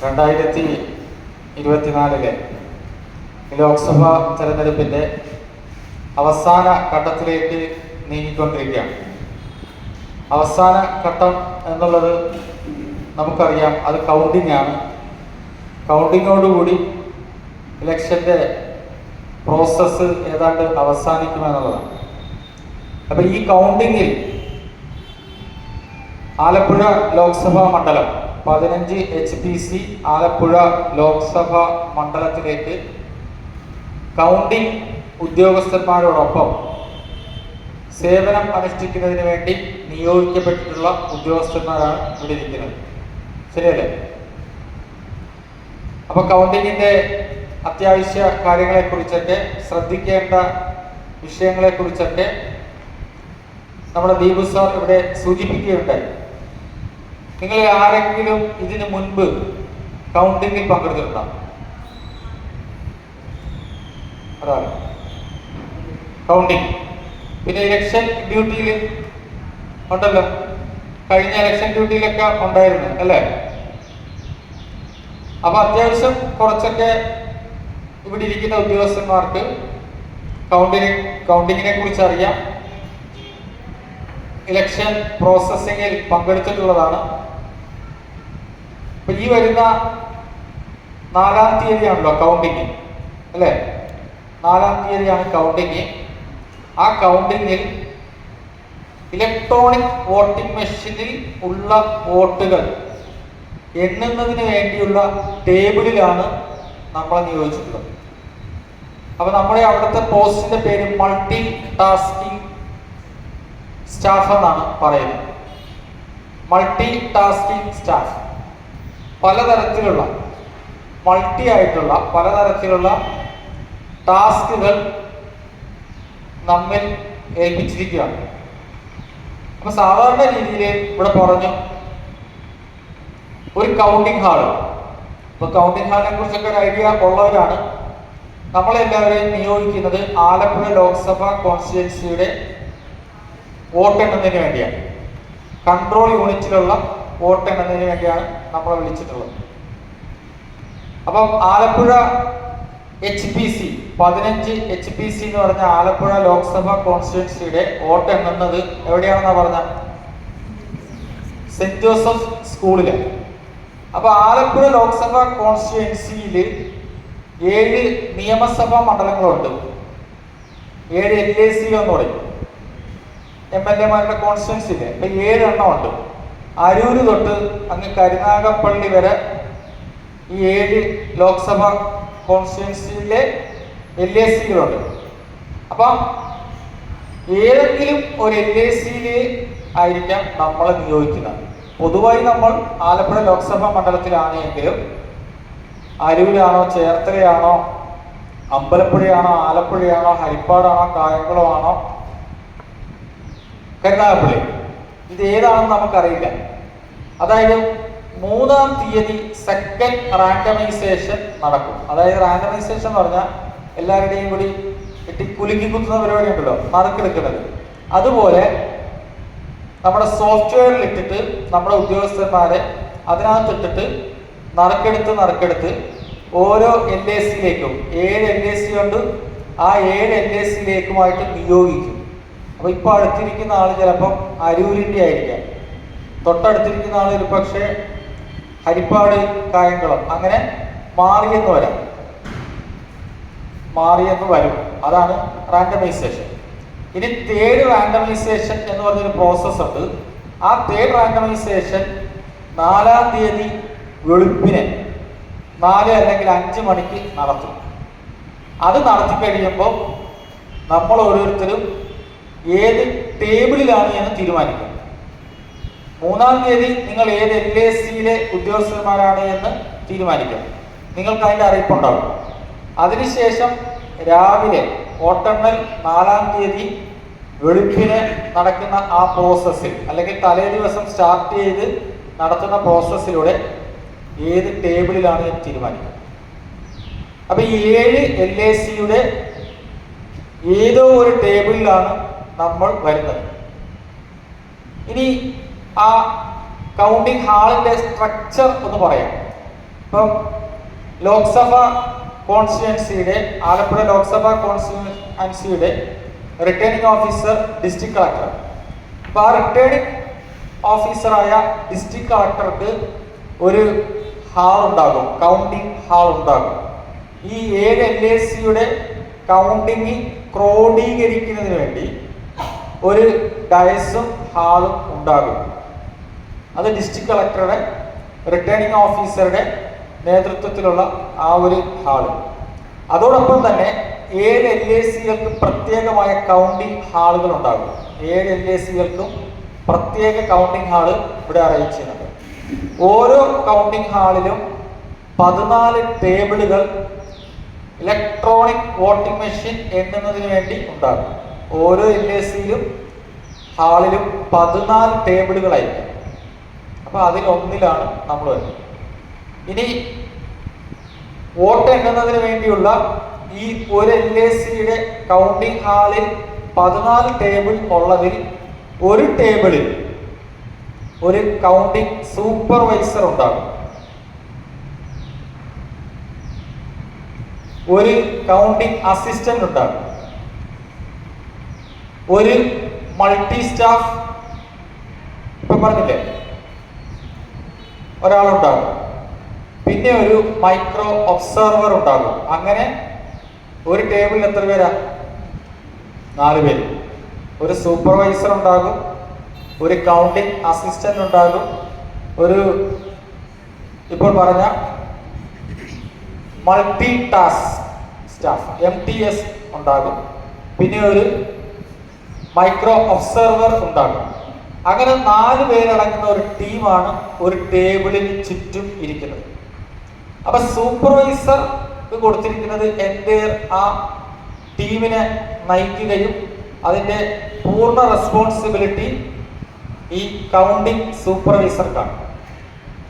2024 ലോക്സഭാ തെരഞ്ഞെടുപ്പിൻ്റെ അവസാന ഘട്ടത്തിലേക്ക് നീങ്ങിക്കൊണ്ടിരിക്കുകയാണ്. അവസാന ഘട്ടം എന്നുള്ളത് നമുക്കറിയാം, അത് കൗണ്ടിംഗ് ആണ്. കൗണ്ടിങ്ങോടുകൂടി ഇലക്ഷൻ്റെ പ്രോസസ്സ് ഏതാണ്ട് അവസാനിക്കുമെന്നുള്ളതാണ്. അപ്പം ഈ കൗണ്ടിങ്ങിൽ ആലപ്പുഴ ലോക്സഭാ മണ്ഡലം 15 HPC ആലപ്പുഴ ലോക്സഭാ മണ്ഡലത്തിലേക്ക് കൗണ്ടിംഗ് ഉദ്യോഗസ്ഥന്മാരോടൊപ്പം സേവനം അനുഷ്ഠിക്കുന്നതിന് വേണ്ടി നിയോഗിക്കപ്പെട്ടിട്ടുള്ള ഉദ്യോഗസ്ഥന്മാരാണ് ഇവിടെ ഇരിക്കുന്നത്. ശരിയല്ലേ? അപ്പോൾ കൗണ്ടിങ്ങിൻ്റെ അത്യാവശ്യ കാര്യങ്ങളെക്കുറിച്ചൊക്കെ, ശ്രദ്ധിക്കേണ്ട വിഷയങ്ങളെക്കുറിച്ചൊക്കെ നമ്മുടെ ദീപു സാർ ഇവിടെ സൂചിപ്പിക്കുകയുണ്ടായി. നിങ്ങൾ ആരെങ്കിലും ഇതിനു മുൻപ് കൗണ്ടിങ്ങിൽ പങ്കെടുത്തിട്ടുണ്ടോ? അതാണ് കൗണ്ടിങ്. പിന്നെ ഇലക്ഷൻ ഡ്യൂട്ടിയിൽ ഉണ്ടല്ലോ, കഴിഞ്ഞ ഇലക്ഷൻ ഡ്യൂട്ടിയിലൊക്കെ ഉണ്ടായിരുന്നു അല്ലേ? അപ്പൊ അത്യാവശ്യം കുറച്ചൊക്കെ ഇവിടെ ഇരിക്കുന്ന ഉദ്യോഗസ്ഥന്മാർക്ക് കൗണ്ടിങ്ങിനെ കുറിച്ച് അറിയാം. ഇലക്ഷൻ പ്രോസസ്സിങ്ങിൽ പങ്കെടുത്തിട്ടുള്ളതാണ്. ഇപ്പൊ ഈ വരുന്ന 4-ാം തീയതിയാണല്ലോ കൗണ്ടിങ് അല്ലേ? 4-ാം തീയതിയാണ് കൗണ്ടിങ്. ആ കൗണ്ടിങ്ങിൽ ഇലക്ട്രോണിക് വോട്ടിംഗ് മെഷീനിൽ ഉള്ള വോട്ടുകൾ എണ്ണുന്നതിന് വേണ്ടിയുള്ള ടേബിളിലാണ് നമ്മളെ നിയോഗിച്ചിട്ടുള്ളത്. അപ്പൊ നമ്മുടെ അവിടുത്തെ പോസ്റ്റിന്റെ പേര് മൾട്ടി ടാസ്കിംഗ് സ്റ്റാഫ് എന്നാണ് പറയുന്നത്. Multi tasking staff. പലതരത്തിലുള്ള മൾട്ടി ആയിട്ടുള്ള പലതരത്തിലുള്ള ടാസ്കുകൾ നമ്മിൽ ഏൽപ്പിച്ചിരിക്കുകയാണ്. അപ്പൊ സാധാരണ രീതിയിൽ ഇവിടെ പറഞ്ഞു ഒരു കൗണ്ടിംഗ് ഹാള്. ഇപ്പൊ കൗണ്ടിംഗ് ഹാളിനെ കുറിച്ചൊക്കെ ഒരു ഐഡിയ ഉള്ളവരാണ്. നമ്മളെല്ലാവരെയും നിയോഗിക്കുന്നത് ആലപ്പുഴ ലോക്സഭാ കോൺസ്റ്റിറ്റ്യുവൻസിയുടെ വോട്ടെണ്ണുന്നതിന് വേണ്ടിയാണ്. കൺട്രോൾ യൂണിറ്റിലുള്ള വോട്ടെണ്ണുന്നതിന് വേണ്ടിയാണ് നമ്മളെ വിളിച്ചിട്ടുള്ളത്. അപ്പം ആലപ്പുഴ HPC 15 HPC എന്ന് പറഞ്ഞ ആലപ്പുഴ ലോക്സഭാ കോൺസ്റ്റിറ്റ്യുവൻസിയുടെ വോട്ടെണ്ണുന്നത് എവിടെയാണെന്നാ പറഞ്ഞ സെന്റ് ജോസഫ് സ്കൂളില്. അപ്പൊ ആലപ്പുഴ ലോക്സഭാ കോൺസ്റ്റിറ്റ്യുവൻസിയിൽ 7 നിയമസഭാ മണ്ഡലങ്ങളുണ്ട്. 7 LAC എന്ന് പറയും, MLA-മാരുടെ കോൺസ്റ്റിറ്റ്യുവൻസിയില്. ഇപ്പൊ 7 എണ്ണം ഉണ്ട്. അരൂര് തൊട്ട് അങ്ങ് കരുനാഗപ്പള്ളി വരെ ഈ 7 ലോക്സഭാ കോൺസ്റ്റിറ്റ്യുവൻസിയിലെ LAC-കളുണ്ട്. അപ്പം ഏതെങ്കിലും ഒരു LAC-യിൽ ആയിരിക്കാം നമ്മളെ നിയോഗിക്കുന്നത്. പൊതുവായി നമ്മൾ ആലപ്പുഴ ലോക്സഭാ മണ്ഡലത്തിലാണ് എങ്കിലും അരൂരാണോ, ചേർത്തലയാണോ, അമ്പലപ്പുഴയാണോ, ആലപ്പുഴയാണോ, ഹരിപ്പാടാണോ, കായംകുളം ആണോ, കരുനാഗപ്പള്ളി, ഇത് ഏതാണെന്ന് നമുക്കറിയില്ല. അതായത് 3-ാം തീയതി സെക്കൻഡ് റാൻഡമൈസേഷൻ നടക്കും. അതായത് റാൻഡമൈസേഷൻ എന്ന് പറഞ്ഞാൽ എല്ലാവരുടെയും കൂടി കുലുക്കി കുത്തുന്ന പരിപാടി ഉണ്ടല്ലോ, നറുക്കെടുക്കുന്നത്. അതുപോലെ നമ്മുടെ സോഫ്റ്റ്വെയറിൽ ഇട്ടിട്ട് നമ്മുടെ ഉദ്യോഗസ്ഥന്മാരെ അതിനകത്തിട്ടിട്ട് നറുക്കെടുത്ത് ഓരോ LAC-ലേക്കും 7 LAC ഉണ്ട്. ആ 7 LAC-ലേക്കുമായിട്ട് നിയോഗിക്കും. അപ്പൊ ഇപ്പൊ അടുത്തിരിക്കുന്ന ആള് ചിലപ്പം അരൂരിന്റെ ആയിരിക്കാം, തൊട്ടടുത്തിരിക്കുന്ന ആള് ഒരു പക്ഷേ ഹരിപ്പാട്, കായംകുളം, അങ്ങനെ മാറിയെന്ന് വരും. അതാണ് റാൻഡമൈസേഷൻ. ഇനി തേർഡ് റാൻഡമൈസേഷൻ എന്ന് പറഞ്ഞൊരു പ്രോസസ് ഉണ്ട്. ആ തേർഡ് റാൻഡമൈസേഷൻ 4-ാം തീയതി വെളുപ്പിനെ 4 അല്ലെങ്കിൽ 5 മണിക്ക് നടത്തും. അത് നടത്തി കഴിയുമ്പോൾ നമ്മൾ ഓരോരുത്തരും ഏത് ടേബിളിലാണ് എന്ന് തീരുമാനിക്കും. 3-ാം തീയതി നിങ്ങൾ ഏത് LAC-യിലെ ഉദ്യോഗസ്ഥന്മാരാണ് എന്ന് തീരുമാനിക്കും. നിങ്ങൾക്ക് അതിൻ്റെ അറിയിപ്പുണ്ടാവും. അതിനുശേഷം രാവിലെ വോട്ടെണ്ണൽ 4-ാം തീയതി വെളുപ്പിന് നടക്കുന്ന ആ പ്രോസസ്സിൽ, അല്ലെങ്കിൽ തലേ ദിവസം സ്റ്റാർട്ട് ചെയ്ത് നടത്തുന്ന പ്രോസസ്സിലൂടെ ഏത് ടേബിളിലാണ് എന്ന് തീരുമാനിക്കും. അപ്പൊ ഈ 7 LAC-യുടെ ഏതോ ഒരു ടേബിളിലാണ് നമ്മൾ വരുന്നത്. ഇനി ആ കൗണ്ടിംഗ് ഹാളിന്റെ സ്ട്രക്ചർ ഒന്ന് പറയാം. ഇപ്പം ലോക്സഭ കോൺസ്റ്റിറ്റ്യുവൻസിയുടെ ആലപ്പുഴ ലോക്സഭ കോൺസ്റ്റിറ്റ്യുവൻസിയുടെ റിട്ടേണിംഗ് ഓഫീസർ ഡിസ്ട്രിക്ട് കളക്ടർ. അപ്പോൾ ആ റിട്ടേണിംഗ് ഓഫീസറായ ഡിസ്ട്രിക്ട് കളക്ടർക്ക് ഒരു ഹാൾ ഉണ്ടാകും, കൗണ്ടിങ് ഹാൾ ഉണ്ടാകും. ഈ 7 LACയുടെ കൗണ്ടിങ് ക്രോഡീകരിക്കുന്നതിന് വേണ്ടി ഒരു ഡയസും ഹാളും ഉണ്ടാകും. അത് ഡിസ്ട്രിക്ട് കളക്ടറുടെ റിട്ടേണിംഗ് ഓഫീസറുടെ നേതൃത്വത്തിലുള്ള ആ ഒരു ഹാള്. അതോടൊപ്പം തന്നെ 7 LACകൾക്ക് പ്രത്യേകമായ കൗണ്ടിങ് ഹാളുകൾ ഉണ്ടാകും. 7 LACകൾക്കും പ്രത്യേക കൗണ്ടിങ് ഹാള് ഇവിടെ അറേഞ്ച് ചെയ്യുന്നുണ്ട്. ഓരോ കൗണ്ടിങ് ഹാളിലും 14 ടേബിളുകൾ ഇലക്ട്രോണിക് വോട്ടിംഗ് മെഷീൻ എണ്ണുന്നതിന് വേണ്ടി ഉണ്ടാകും. ഓരോ LACയിലും ഹാളിലും 14 ടേബിളുകളായിരിക്കും. അപ്പൊ അതിലൊന്നിലാണ് നമ്മൾ വരുന്നത്. ഇനി വോട്ട് എണ്ണുന്നതിന് വേണ്ടിയുള്ള ഈ ഒരു LACയുടെ കൗണ്ടിങ് ഹാളിൽ 14 ടേബിൾ ഉള്ളതിൽ ഒരു ടേബിളിൽ ഒരു കൗണ്ടിങ് സൂപ്പർവൈസർ ഉണ്ടാകും, ഒരു കൗണ്ടിങ് അസിസ്റ്റന്റ് ഉണ്ടാകും, ഒരു മൾട്ടി സ്റ്റാഫ് ഇപ്പൊ പറഞ്ഞില്ലേ ഒരാളുണ്ടാകും, പിന്നെ ഒരു മൈക്രോ ഒബ്സർവർ ഉണ്ടാകും. അങ്ങനെ ഒരു ടേബിളിൽ എത്ര പേരാ? 4 പേര്. ഒരു സൂപ്പർവൈസർ ഉണ്ടാകും, ഒരു കൗണ്ടിങ് അസിസ്റ്റന്റ് ഉണ്ടാകും, ഒരു ഇപ്പോൾ പറഞ്ഞ മൾട്ടി ടാസ്ക് സ്റ്റാഫ് MTS ഉണ്ടാകും, പിന്നെ ഒരു മൈക്രോ ഒബ്സർവർ ഉണ്ടാകും. അങ്ങനെ 4 പേരടങ്ങുന്ന ഒരു ടീമാണ് ഒരു ടേബിളിന് ചുറ്റും ഇരിക്കുന്നത്. അപ്പൊ സൂപ്പർവൈസർ കൊടുത്തിരിക്കുന്നത് എൻ്റെ ആ ടീമിനെ നയിക്കുകയും അതിൻ്റെ പൂർണ്ണ റെസ്പോൺസിബിലിറ്റി ഈ കൗണ്ടിങ് സൂപ്പർവൈസർക്കാണ്.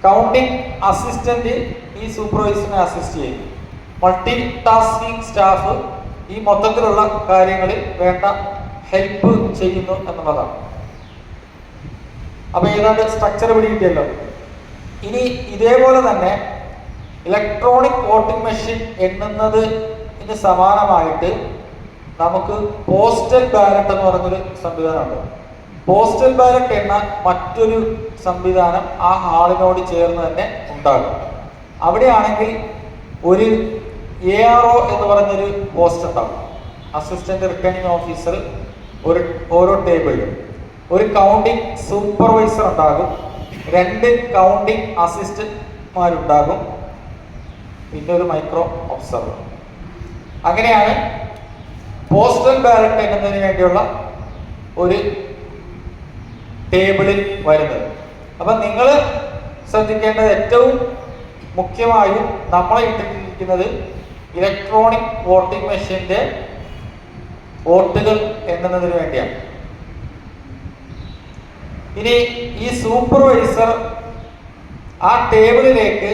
കൗണ്ടിങ് അസിസ്റ്റന്റ് ഈ സൂപ്പർവൈസറിനെ അസിസ്റ്റ് ചെയ്യും. മൾട്ടി ടാസ്കിംഗ് സ്റ്റാഫ് ഈ മൊത്തത്തിലുള്ള കാര്യങ്ങളിൽ വേണ്ട ഹെൽപ്പ് ചെയ്യുന്നു എന്നുള്ളതാണ്. അപ്പൊ ഏതാണ്ട് സ്ട്രക്ചർ പിടികിട്ടിയല്ലോ. ഇനി ഇതേപോലെ തന്നെ ഇലക്ട്രോണിക് വോട്ടിംഗ് മെഷീൻ എണ്ണുന്നതിന് സമാനമായിട്ട് നമുക്ക് പോസ്റ്റൽ ബാലറ്റ് എന്ന് പറഞ്ഞൊരു സംവിധാനമുണ്ട്. പോസ്റ്റൽ ബാലറ്റ് എണ്ണാൻ മറ്റൊരു സംവിധാനം ആ ഹാളിനോട് ചേർന്ന് തന്നെ ഉണ്ടാകും. അവിടെയാണെങ്കിൽ ഒരു ARO എന്ന് പറഞ്ഞൊരു പോസ്റ്റ് ഉണ്ടാകും, അസിസ്റ്റന്റ് റിട്ടേണിംഗ് ഓഫീസർ. ഓരോ ടേബിളിലും ഒരു കൗണ്ടിങ് സൂപ്പർവൈസർ ഉണ്ടാകും, 2 കൗണ്ടിങ് അസിസ്റ്റന്റ്മാരുണ്ടാകും, പിന്നെ ഒരു മൈക്രോ ഒബ്സർവർ. അങ്ങനെയാണ് പോസ്റ്റൽ ബാലറ്റ് എണ്ണുന്നതിന് വേണ്ടിയുള്ള ഒരു ടേബിളിൽ വരുന്നത്. അപ്പൊ നിങ്ങൾ ശ്രദ്ധിക്കേണ്ടത് ഏറ്റവും മുഖ്യമായും നമ്മളെ ഇട്ടിരിക്കുന്നത് ഇലക്ട്രോണിക് വോട്ടിംഗ് മെഷീന്റെ വോട്ടുകൾ എണ്ണുന്നതിന് വേണ്ടിയാണ്. ഇനി ഈ സൂപ്പർവൈസർ ആ ടേബിളിലേക്ക്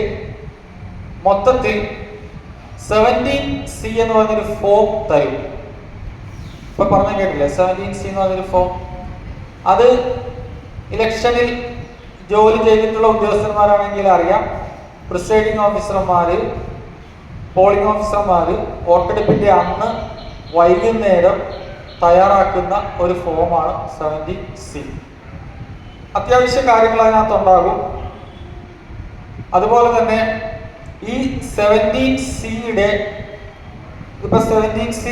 മൊത്തത്തിൽ 17C എന്ന് പറഞ്ഞൊരു ഫോം തരും. ഇപ്പൊ പറഞ്ഞു കേട്ടില്ലേ 17C എന്ന് പറഞ്ഞൊരു ഫോം? അത് ഇലക്ഷനിൽ ജോലി ചെയ്തിട്ടുള്ള ഉദ്യോഗസ്ഥന്മാരാണെങ്കിൽ അറിയാം. പ്രിസൈഡിംഗ് ഓഫീസർമാര്, പോളിംഗ് ഓഫീസർമാര് വോട്ടെടുപ്പിന്റെ അന്ന് വൈകുന്നേരം തയ്യാറാക്കുന്ന ഒരു ഫോമാണ് 17C. അത്യാവശ്യ കാര്യങ്ങൾ അതിനകത്തുണ്ടാകും. അതുപോലെ തന്നെ ഈ 17Cയുടെ ഇപ്പൊ 17C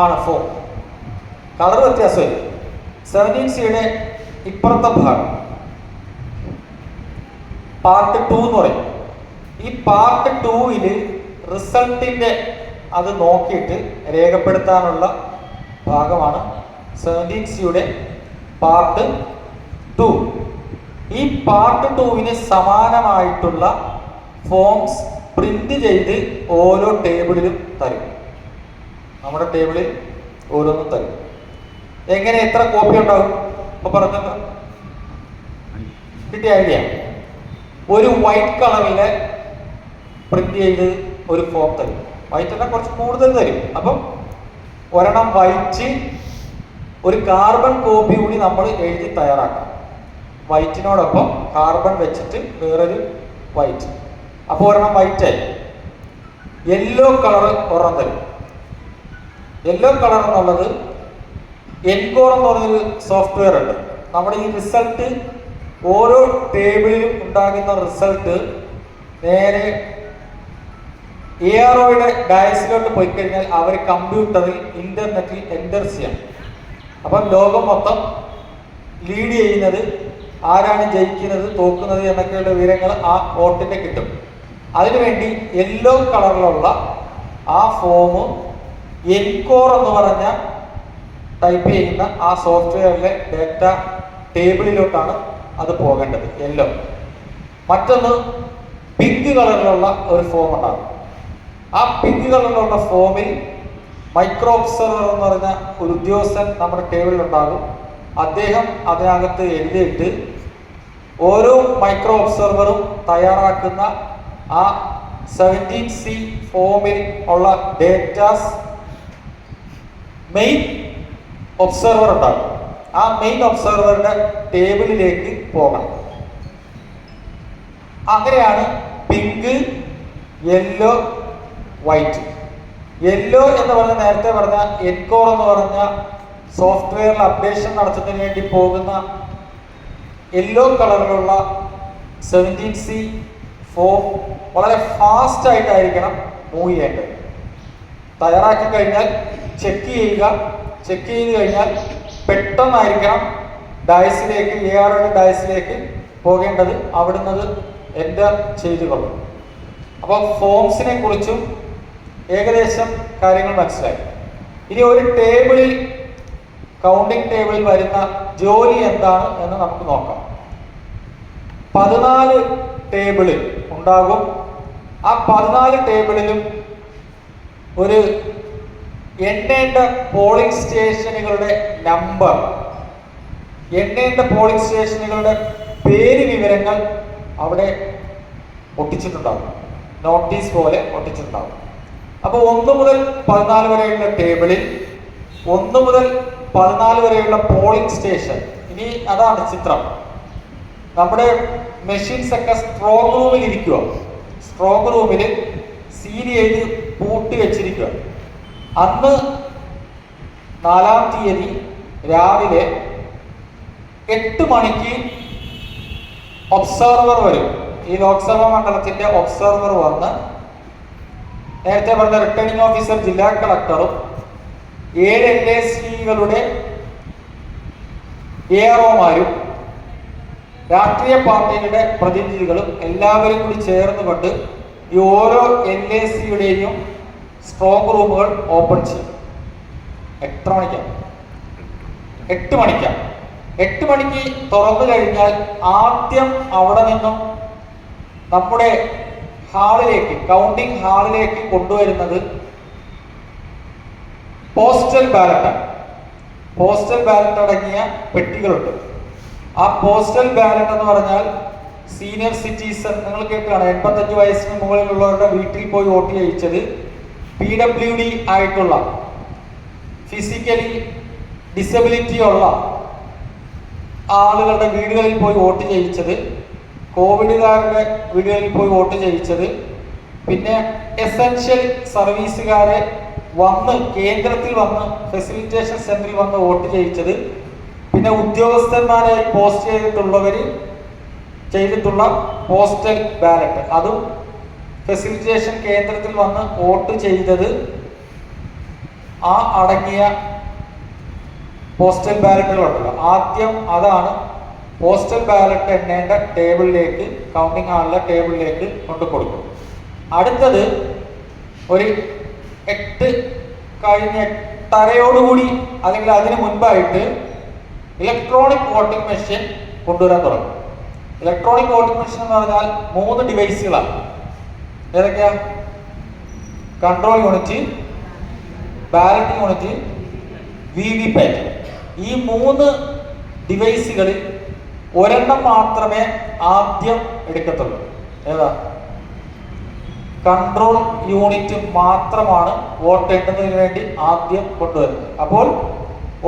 ആണ് ഫോം, കളർ വ്യത്യാസമില്ല. 17Cയുടെ ഇപ്പുറത്തെ ഭാഗം പാർട്ട് 2 എന്ന് പറയും. ഈ പാർട്ട് 2-ല് റിസൾട്ടിന്റെ അത് നോക്കിയിട്ട് രേഖപ്പെടുത്താനുള്ള ഭാഗമാണ് 17Cയുടെ പാർട്ട് 2. ഈ പാർട്ട് 2-ന് സമാനമായിട്ടുള്ള ഫോംസ് പ്രിന്റ് ചെയ്ത് ഓരോ ടേബിളിലും തരും. നമ്മുടെ ടേബിളിൽ ഓരോന്നും തരും. എങ്ങനെ എത്ര കോപ്പി ഉണ്ടാകും? അപ്പൊ പറഞ്ഞല്ലോ, കിട്ടിയ ഐഡിയ. ഒരു വൈറ്റ് കളറിലെ പ്രിന്റ് ചെയ്ത് ഒരു ഫോം തരും. വൈറ്റ് എല്ലാം കുറച്ച് കൂടുതൽ തരും. അപ്പം ഒരെണ്ണം വൈറ്റ്, ഒരു കാർബൺ കോപ്പി കൂടി നമ്മൾ എഴുതി തയ്യാറാക്കണം. വൈറ്റിനോടൊപ്പം കാർബൺ വെച്ചിട്ട് വേറൊരു വൈറ്റ്. അപ്പോൾ ഒരെണ്ണം വൈറ്റ് ആയി. യെല്ലോ കളർ ഒരെണ്ണം തരും. യെല്ലോ കളർ എന്നുള്ളത് എൻകോർ എന്ന് പറഞ്ഞൊരു സോഫ്റ്റ്വെയർ ഉണ്ട്. നമ്മുടെ ഈ റിസൾട്ട് ഓരോ ടേബിളിലും ഉണ്ടാകുന്ന റിസൾട്ട് നേരെ AROയുടെ ഡയസിലോട്ട് പോയി കഴിഞ്ഞാൽ അവർ കമ്പ്യൂട്ടറിൽ ഇന്റർനെറ്റിൽ എൻ്റർ ചെയ്യാം. അപ്പം ലോകം മൊത്തം ലീഡ് ചെയ്യുന്നത് ആരാണ്, ജയിക്കുന്നത് തോക്കുന്നത് എന്നൊക്കെയുള്ള വിവരങ്ങൾ ആ വോട്ടിൻ്റെ കിട്ടും. അതിനുവേണ്ടി യെല്ലോ കളറിലുള്ള ആ ഫോം എൻകോർ എന്ന് പറഞ്ഞ ടൈപ്പ് ചെയ്യുന്ന ആ സോഫ്റ്റ്വെയറിലെ ഡേറ്റ ടേബിളിലോട്ടാണ് അത് പോകേണ്ടത്, യെല്ലോ. മറ്റൊന്ന് പിങ്ക് കളറിലുള്ള ഒരു ഫോം ഉണ്ടാകും. ആ പിങ്ക് കളറിലുള്ള ഫോമിൽ മൈക്രോ ഒബ്സർവർ എന്ന് പറഞ്ഞ ഒരു ഉദ്യോഗസ്ഥൻ നമ്മുടെ ടേബിളിൽ ഉണ്ടാകും. അദ്ദേഹം അതിനകത്ത് എഴുതിയിട്ട് ഓരോ മൈക്രോ ഒബ്സർവറും തയ്യാറാക്കുന്ന ആ 17C ഫോമിൽ ഉള്ള ഡേറ്റാസ് മെയിൻ ഒബ്സർവർ ഉണ്ടാകും. ആ മെയിൻ ഒബ്സർവറുടെ ടേബിളിലേക്ക് പോകണം. അങ്ങനെയാണ് പിങ്ക്, യെല്ലോ, വൈറ്റ്. യെല്ലോ എന്ന് പറഞ്ഞ നേരത്തെ പറഞ്ഞ എൻകോർ എന്ന് പറഞ്ഞ സോഫ്റ്റ്വെയറിൽ അപ്ഡേഷൻ നടത്തുന്നതിന് വേണ്ടി പോകുന്ന യെല്ലോ കളറിലുള്ള 17C ഫോം വളരെ ഫാസ്റ്റ് ആയിട്ടായിരിക്കണം മൂവ് ചെയ്യേണ്ടത്. തയ്യാറാക്കി കഴിഞ്ഞാൽ ചെക്ക് ചെയ്യുക. ചെക്ക് ചെയ്ത് കഴിഞ്ഞാൽ പെട്ടെന്നായിരിക്കണം ഡയസിലേക്ക്, AROയുടെ ഡയസിലേക്ക് പോകേണ്ടത്. അവിടുന്ന് എൻ്റർ ചെയ്തു കൊള്ളും. അപ്പോൾ ഫോംസിനെ കുറിച്ചും ഏകദേശം കാര്യങ്ങൾ മനസ്സിലായി. ഇനി ഒരു ടേബിളിൽ, കൗണ്ടിംഗ് ടേബിളിൽ വരുന്ന ജോലി എന്താണ് എന്ന് നമുക്ക് നോക്കാം. 14 ടേബിളിൽ ഉണ്ടാകും. ആ 14 ടേബിളിലും ഒരു എണ്ണേണ്ട പോളിംഗ് സ്റ്റേഷനുകളുടെ നമ്പർ, എണ്ണേണ്ട പോളിംഗ് സ്റ്റേഷനുകളുടെ പേര് വിവരങ്ങൾ അവിടെ ഒട്ടിച്ചിട്ടുണ്ടാകും. നോട്ടീസ് പോലെ ഒട്ടിച്ചിട്ടുണ്ടാകും. അപ്പോൾ 1 മുതൽ 14 വരെയുള്ള ടേബിളിൽ 1 മുതൽ 14 വരെയുള്ള പോളിംഗ് സ്റ്റേഷൻ. ഇനി അതാണ് ചിത്രം. നമ്മുടെ മെഷീൻസ് ഒക്കെ സ്ട്രോങ് റൂമിൽ ഇരിക്കുക. സ്ട്രോങ് റൂമിൽ സീൽ ചെയ്ത് പൂട്ടി വെച്ചിരിക്കുക. അന്ന് 4-ാം തീയതി രാവിലെ 8 മണിക്ക് ഒബ്സർവർ വരും. ഈ ലോക്സഭാ മണ്ഡലത്തിന്റെ ഒബ്സർവർ വന്ന് നേരത്തെ പറഞ്ഞ റിട്ടേണിംഗ് ഓഫീസർ ജില്ലാ കളക്ടറും 7 LACകളുടെ AROമാരും രാഷ്ട്രീയ പാർട്ടികളുടെ പ്രതിനിധികളും എല്ലാവരും കൂടി ചേർന്നുകൊണ്ട് ഈ ഓരോ LACയുടെയും സ്ട്രോങ് റൂമുകൾ ഓപ്പൺ ചെയ്യും. എത്ര മണിക്കാണ്? 8 മണിക്കാണ്. 8 മണിക്ക് തുറന്നു കഴിഞ്ഞാൽ ആദ്യം അവിടെ നിന്നും നമ്മുടെ ഹാളിലേക്ക്, കൗണ്ടിംഗ് ഹാളിലേക്ക് കൊണ്ടുവരുന്നത് പോസ്റ്റൽ ബാലറ്റാണ്. പോസ്റ്റൽ ബാലറ്റ് അടങ്ങിയ പെട്ടികളുണ്ട്. ആ പോസ്റ്റൽ ബാലറ്റ് എന്ന് പറഞ്ഞാൽ സീനിയർ സിറ്റിസൺ, നിങ്ങൾ കേട്ടാണ്, 85 വയസ്സിന് മുകളിലുള്ളവരുടെ വീട്ടിൽ പോയി വോട്ട് ചെയ്യിച്ചത്, PWD ആയിട്ടുള്ള, ഫിസിക്കലി ഡിസബിലിറ്റി ഉള്ള ആളുകളുടെ വീടുകളിൽ പോയി വോട്ട് ചെയ്യിച്ചത്, കോവിഡുകാരുടെ വീടുകളിൽ പോയി വോട്ട് ചെയ്യിച്ചത്, പിന്നെ എസൻഷ്യൽ സർവീസുകാരെ വന്ന് കേന്ദ്രത്തിൽ വന്ന് ഫെസിലിറ്റേഷൻ സെന്ററിൽ വന്ന് വോട്ട് ചെയ്യിച്ചത്, പിന്നെ ഉദ്യോഗസ്ഥന്മാരെ പോസ്റ്റ് ചെയ്തിട്ടുള്ള പോസ്റ്റൽ ബാലറ്റ്, അതും ഫെസിലിറ്റേഷൻ കേന്ദ്രത്തിൽ വന്ന് വോട്ട് ചെയ്തത് ആ അടങ്ങിയ പോസ്റ്റൽ ബാലറ്റുകളുണ്ടല്ലോ. ആദ്യം അതാണ് പോസ്റ്റൽ ബാലറ്റ് എണ്ണേണ്ട ടേബിളിലേക്ക്, കൗണ്ടിംഗ് ഹാളിലെ ടേബിളിലേക്ക് കൊണ്ടു കൊടുക്കും. അടുത്തത് ഒരു 8 കഴിഞ്ഞ് 8:30 അല്ലെങ്കിൽ അതിന് മുൻപായിട്ട് ഇലക്ട്രോണിക് വോട്ടിംഗ് മെഷീൻ കൊണ്ടുവരാൻ തുടങ്ങും. ഇലക്ട്രോണിക് വോട്ടിംഗ് മെഷീൻ എന്ന് പറഞ്ഞാൽ 3 ഡിവൈസുകളാണ്. ഏതൊക്കെയാ? Control unit, ballot unit, VVPAT. ഈ 3 ഡിവൈസുകളിൽ ഒരെണ്ണം മാത്രമേ ആദ്യം എടുക്കത്തുള്ളൂ. ഏതാ? കൺട്രോൾ യൂണിറ്റ് മാത്രമാണ് വോട്ട് എണ്ണുന്നതിന് വേണ്ടി ആദ്യം കൊണ്ടുവരുന്നത്. അപ്പോൾ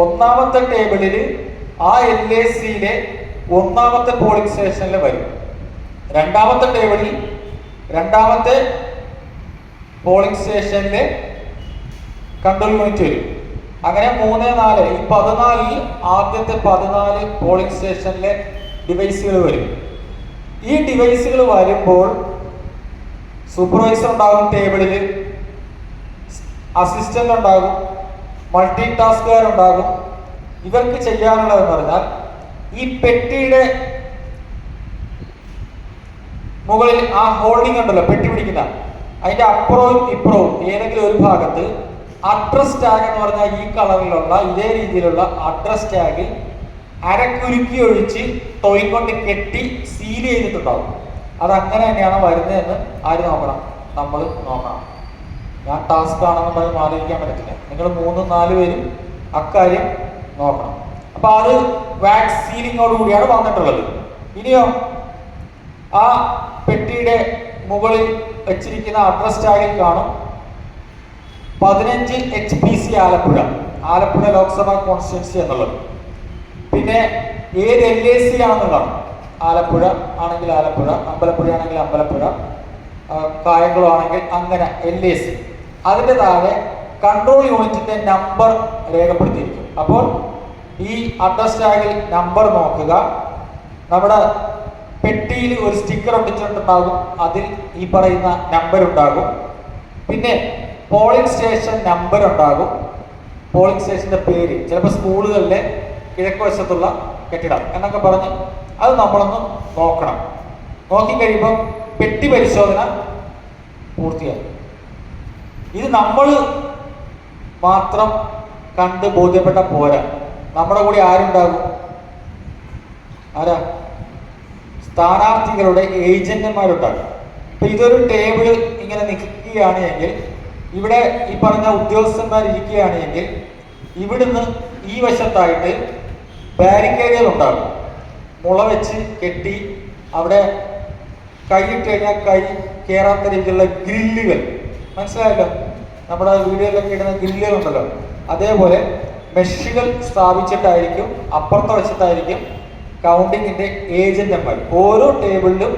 1ാമത്തെ ടേബിളിൽ ആ LACയിലെ 1ാമത്തെ പോളിംഗ് സ്റ്റേഷനിൽ വരും. 2ാമത്തെ ടേബിളിൽ രണ്ടാമത്തെ പോളിംഗ് സ്റ്റേഷനിലെ കൺട്രോൾ യൂണിറ്റ് വരും. അങ്ങനെ 3, 4 ഈ 14 ആദ്യത്തെ 14 പോളിംഗ് സ്റ്റേഷനിലെ ഡിവൈസുകൾ വരും. ഈ ഡിവൈസുകൾ വരുമ്പോൾ സൂപ്പർവൈസർ ഉണ്ടാകും, ടേബിളിൽ അസിസ്റ്റന്റ് ഉണ്ടാകും, മൾട്ടി ടാസ്കുകാരുണ്ടാകും. ഇവർക്ക് ചെയ്യാനുള്ളതെന്ന് പറഞ്ഞാൽ ഈ പെട്ടിയുടെ മുകളിൽ ആ ഹോൾഡിംഗ് ഉണ്ടല്ലോ, പെട്ടി പിടിക്കുന്ന, അതിന്റെ അപ്പുറവും ഇപ്പുറവും ഏതെങ്കിലും ഒരു ഭാഗത്ത് അഡ്രസ് ടാഗ് എന്ന് പറഞ്ഞാൽ ഈ കളറിലുള്ള ഇതേ രീതിയിലുള്ള അഡ്രസ് ടാഗിൽ അരക്കുരുക്കി ഒഴിച്ച് ടോയ് കൊണ്ട് കെട്ടി സീൽ ചെയ്തിട്ടുണ്ടാവും. അതങ്ങനെ തന്നെയാണ് വരുന്നതെന്ന് ആര് നോക്കണം? നമ്മൾ നോക്കണം. ഞാൻ ടാസ്ക് ആണെന്ന് പറഞ്ഞ് മാറിയിരിക്കാൻ പറ്റത്തില്ല. നിങ്ങൾ 3, 4 പേരും അക്കാര്യം നോക്കണം. അപ്പൊ അത് വാക്സ് സീലിങ്ങോട് കൂടിയാണ് വന്നിട്ടുള്ളത്. ഇനിയോ ആ പെട്ടിയുടെ മുകളിൽ വെച്ചിരിക്കുന്ന അഡ്രസ് ടാഗിൽ കാണും 15 HPC ആലപ്പുഴ ലോക്സഭാ കോൺസ്റ്റിറ്റ്യുവൻസി എന്നുള്ളത്. പിന്നെ ഏത് LAC ആണെന്ന് കാണും. ആലപ്പുഴ ആണെങ്കിൽ ആലപ്പുഴ, അമ്പലപ്പുഴ ആണെങ്കിൽ അമ്പലപ്പുഴ, കായംകുളം ആണെങ്കിൽ അങ്ങനെ LAC. അതിൻ്റെ താഴെ കൺട്രോൾ യൂണിറ്റിന്റെ നമ്പർ രേഖപ്പെടുത്തിയിരിക്കും. അപ്പോൾ ഈ അഡ്രസ് ടാഗിൽ നമ്പർ നോക്കുക. നമ്മുടെ പെട്ടിയിൽ ഒരു സ്റ്റിക്കർ ഒട്ടിച്ചിട്ടുണ്ടാകും, അതിൽ ഈ പറയുന്ന നമ്പർ ഉണ്ടാകും. പിന്നെ പോളിംഗ് സ്റ്റേഷൻ നമ്പർ ഉണ്ടാകും, പോളിംഗ് സ്റ്റേഷന്റെ പേര്, ചിലപ്പോൾ സ്കൂളുകളിലെ കിഴക്ക് വശത്തുള്ള കെട്ടിടം എന്നൊക്കെ പറഞ്ഞ് അത് നമ്മളൊന്ന് നോക്കണം. നോക്കിക്കഴിയുമ്പോൾ പെട്ടി പരിശോധന പൂർത്തിയായി. ഇത് നമ്മൾ മാത്രം കണ്ട് ബോധ്യപ്പെട്ട പോരാ, നമ്മുടെ കൂടി ആരുണ്ടാകും? ആരാ? സ്ഥാനാർത്ഥികളുടെ ഏജന്റുമാരുണ്ടാകും. ഇപ്പൊ ഇതൊരു ടേബിൾ ഇങ്ങനെ നിൽക്കുകയാണ് എങ്കിൽ, ഇവിടെ ഈ പറഞ്ഞ ഉദ്യോഗസ്ഥന്മാർ ഇരിക്കുകയാണ് എങ്കിൽ, ഇവിടുന്ന് ഈ വശത്തായിട്ട് ബാരിക്കേഡുകൾ ഉണ്ടാകും. മുള വെച്ച് കെട്ടി അവിടെ കൈയിട്ട് കഴിഞ്ഞാൽ കൈ കയറാത്ത രീതിയിലുള്ള ഗ്രില്ലുകൾ, മനസ്സിലായല്ലോ? നമ്മുടെ വീടുകളിലൊക്കെ ഇടുന്ന ഗ്രില്ലുകൾ ഉണ്ടല്ലോ, അതേപോലെ മെഷുകൾ സ്ഥാപിച്ചിട്ടായിരിക്കും അപ്പുറത്തെ വശത്തായിരിക്കും കൗണ്ടിങ്ങിന്റെ ഏജന്റുമാർ. ഓരോ ടേബിളിലും